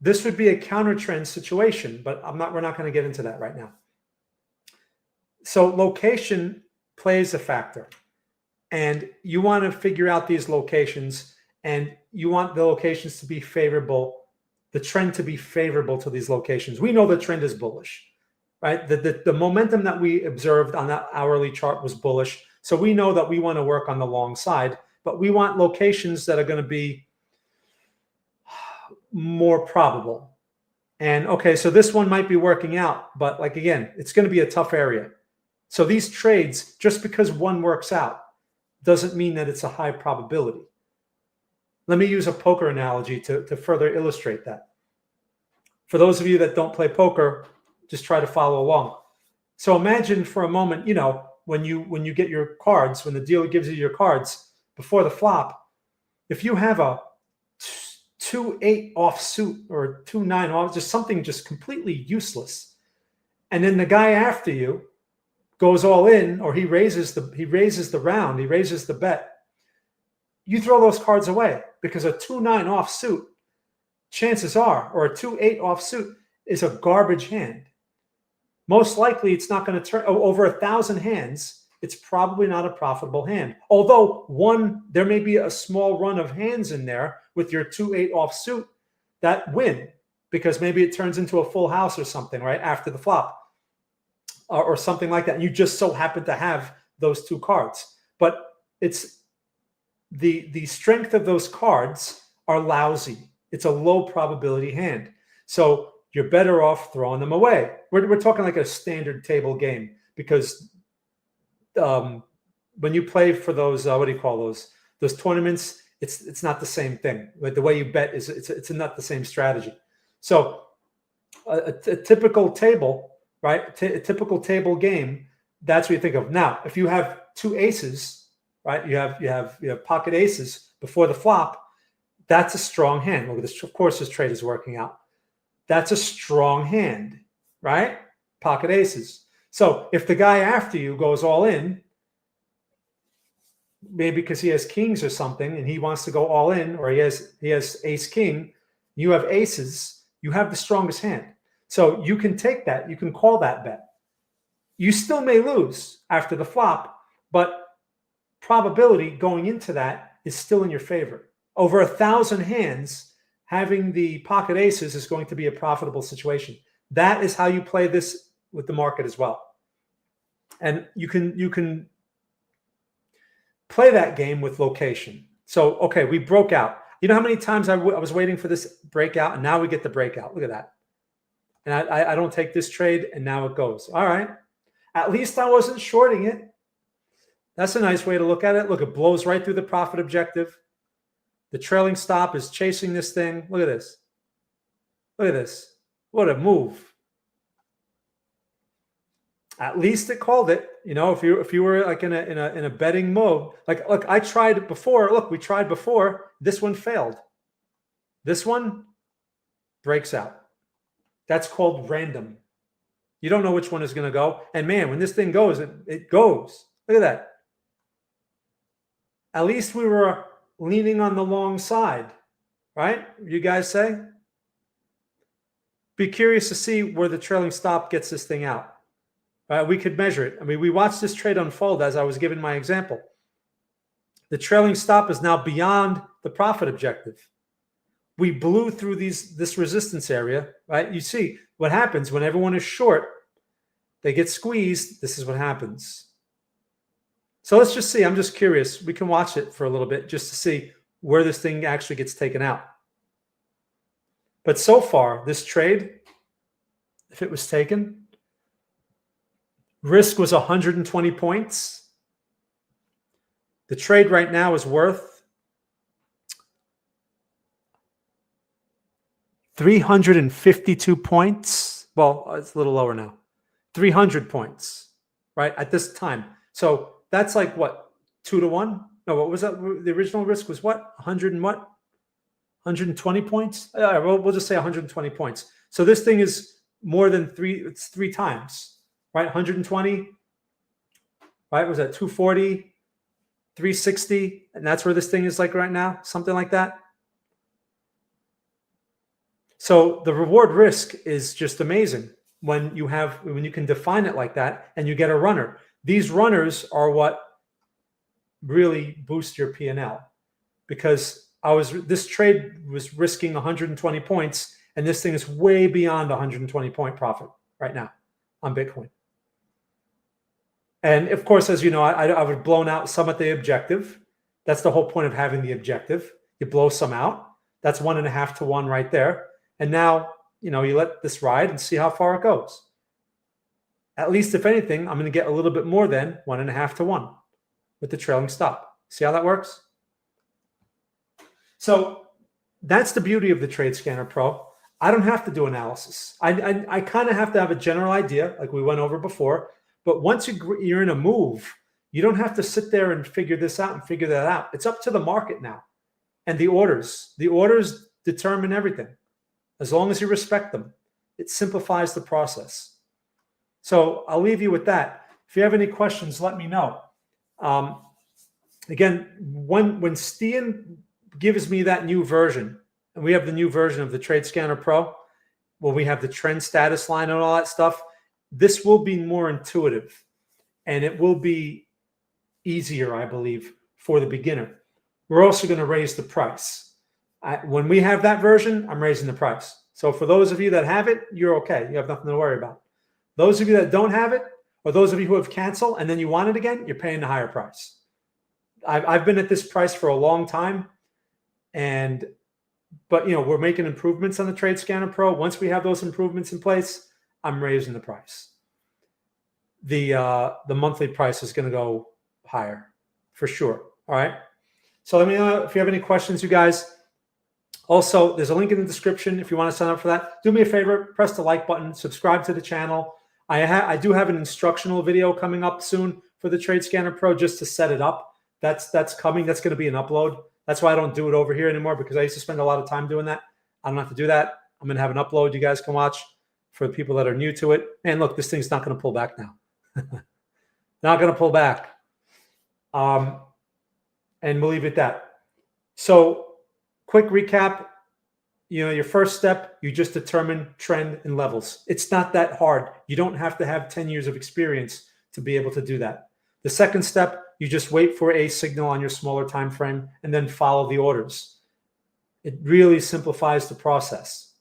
This would be a counter trend situation, but we're not going to get into that right now. So location plays a factor, and you want to figure out these locations, and you want the locations to be favorable, the trend to be favorable to these locations. We know the trend is bullish, right? The momentum that we observed on that hourly chart was bullish. So we know that we want to work on the long side, but we want locations that are going to be more probable. And okay, so this one might be working out, but like, again, it's going to be a tough area. So these trades, just because one works out, doesn't mean that it's a high probability. Let me use a poker analogy to further illustrate that. For those of you that don't play poker, just try to follow along. So imagine for a moment, when you get your cards, when the dealer gives you your cards before the flop, if you have a 2-8 offsuit or 2-9 off, just something just completely useless, and then the guy after you goes all in, or he raises the round, he raises the bet, you throw those cards away because a 2-9 offsuit, chances are, or a 2-8 offsuit is a garbage hand. most likely it's not going to turn over 1,000 hands. It's probably not a profitable hand. Although there may be a small run of hands in there with your 2-8 offsuit that win, because maybe it turns into a full house or something right after the flop, or something like that. You just so happen to have those two cards, but it's the strength of those cards are lousy. It's a low probability hand, so you're better off throwing them away. We're talking like a standard table game, because when you play for those what do you call those tournaments, it's not the same thing. Like the way you bet it's not the same strategy. So a typical table, right? A typical table game, that's what you think of. Now, if you have two aces, right? You have pocket aces before the flop. That's a strong hand. Look at this. Of course, this trade is working out. That's a strong hand, right? Pocket aces. So if the guy after you goes all in, maybe because he has kings or something and he wants to go all in, or he has ace king, you have aces, you have the strongest hand. So you can take that, you can call that bet. You still may lose after the flop, but probability going into that is still in your favor. Over 1,000 hands, having the pocket aces is going to be a profitable situation. That is how you play this with the market as well. And you can play that game with location. So, okay, we broke out. You know how many times I was waiting for this breakout, and now we get the breakout. Look at that. And I don't take this trade, and now it goes. All right. At least I wasn't shorting it. That's a nice way to look at it. Look, it blows right through the profit objective. The trailing stop is chasing this thing. Look at this. Look at this. What a move. At least it called it. You know, if you were like in a betting mode, like look, I tried before. Look, we tried before. This one failed. This one breaks out. That's called random. You don't know which one is going to go. And man, when this thing goes, it goes. Look at that. At least we were leaning on the long side, right? You guys say? Be curious to see where the trailing stop gets this thing out. We could measure it. I mean, we watched this trade unfold as I was giving my example. The trailing stop is now beyond the profit objective. We blew through this resistance area, right? You see what happens when everyone is short, they get squeezed. This is what happens. So let's just see. I'm just curious. We can watch it for a little bit just to see where this thing actually gets taken out. But so far, this trade, if it was taken, risk was 120 points. The trade right now is worth 352 points. Well, it's a little lower now. 300 points, right, at this time. So that's like what, 2 to 1? No, what was that? The original risk was what? 100 and what? 120 points? We'll just say 120 points. So this thing is more than it's 3 times, right? 120, right? Was that 240, 360? And that's where this thing is like right now, something like that. So the reward risk is just amazing when you can define it like that and you get a runner. These runners are what really boost your P&L, because this trade was risking 120 points and this thing is way beyond 120 point profit right now on Bitcoin. And of course, as you know, I would blown out some at the objective. That's the whole point of having the objective. You blow some out. That's 1.5 to 1 right there. And now, you know, you let this ride and see how far it goes. At least, if anything, I'm going to get a little bit more than 1.5 to 1 with the trailing stop. See how that works? So that's the beauty of the Trade Scanner Pro. I don't have to do analysis. I kind of have to have a general idea, like we went over before. But once you're in a move, you don't have to sit there and figure this out and figure that out. It's up to the market now and the orders. The orders determine everything. As long as you respect them, it simplifies the process. So I'll leave you with that. If you have any questions, let me know. Again, when Stian gives me that new version, and we have the new version of the Trade Scanner Pro, well, we have the trend status line and all that stuff. this will be more intuitive and it will be easier, I believe, for the beginner. We're also going to raise the price. When we have that version, I'm raising the price. So for those of you that have it, you're okay. You have nothing to worry about. Those of you that don't have it, or those of you who have canceled and then you want it again, you're paying the higher price. I've been at this price for a long time, but we're making improvements on the Trade Scanner Pro. Once we have those improvements in place, I'm raising the price. The monthly price is going to go higher for sure. All right. So let me know if you have any questions, you guys. Also, there's a link in the description if you want to sign up for that. Do me a favor, press the like button, subscribe to the channel. I do have an instructional video coming up soon for the Trade Scanner Pro just to set it up. That's coming. That's going to be an upload. That's why I don't do it over here anymore, because I used to spend a lot of time doing that. I don't have to do that. I'm going to have an upload you guys can watch for the people that are new to it. And look, this thing's not going to pull back now. Not going to pull back. And we'll leave it at that. So quick recap. Your first step, you just determine trend and levels. It's not that hard. You don't have to have 10 years of experience to be able to do that. The second step, you just wait for a signal on your smaller time frame and then follow the orders. It really simplifies the process.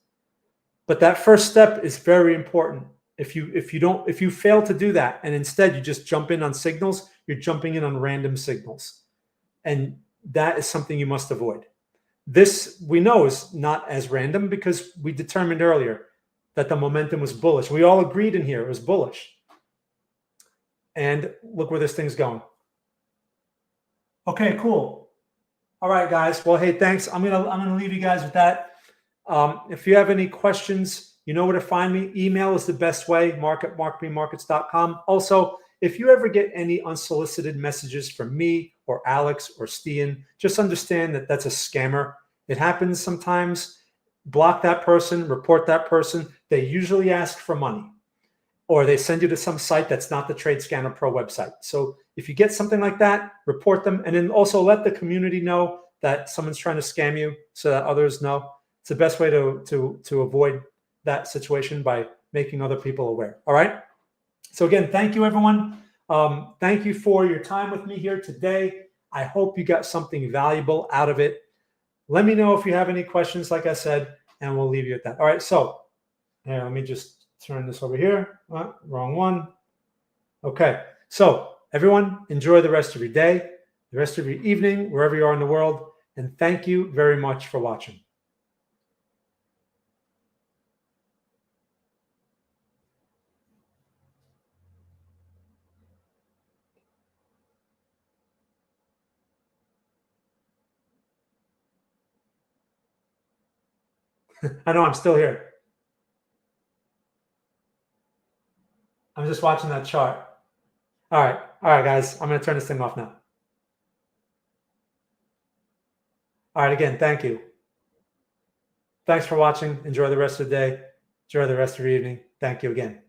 But that first step is very important. If you fail to do that and instead you just jump in on signals, you're jumping in on random signals. And that is something you must avoid. This we know is not as random because we determined earlier that the momentum was bullish. We all agreed in here it was bullish. And look where this thing's going. Okay, cool. All right, guys. Well, hey, thanks. I'm gonna leave you guys with that. If you have any questions, you know where to find me. Email is the best way, mark@markbmarkets.com. Also, if you ever get any unsolicited messages from me or Alex or Stian, just understand that that's a scammer. It happens sometimes. Block that person, report that person. They usually ask for money, or they send you to some site that's not the Trade Scanner Pro website. So if you get something like that, report them, and then also let the community know that someone's trying to scam you so that others know. It's the best way to avoid that situation, by making other people aware. All right. So again, thank you, everyone. Thank you for your time with me here today. I hope you got something valuable out of it. Let me know if you have any questions, like I said, and we'll leave you at that. All right. So here, let me just turn this over here. Wrong one. Okay. So everyone, enjoy the rest of your day, the rest of your evening, wherever you are in the world. And thank you very much for watching. I know I'm still here. I'm just watching that chart. All right, guys. I'm going to turn this thing off now. All right, again, thank you. Thanks for watching. Enjoy the rest of the day. Enjoy the rest of your evening. Thank you again.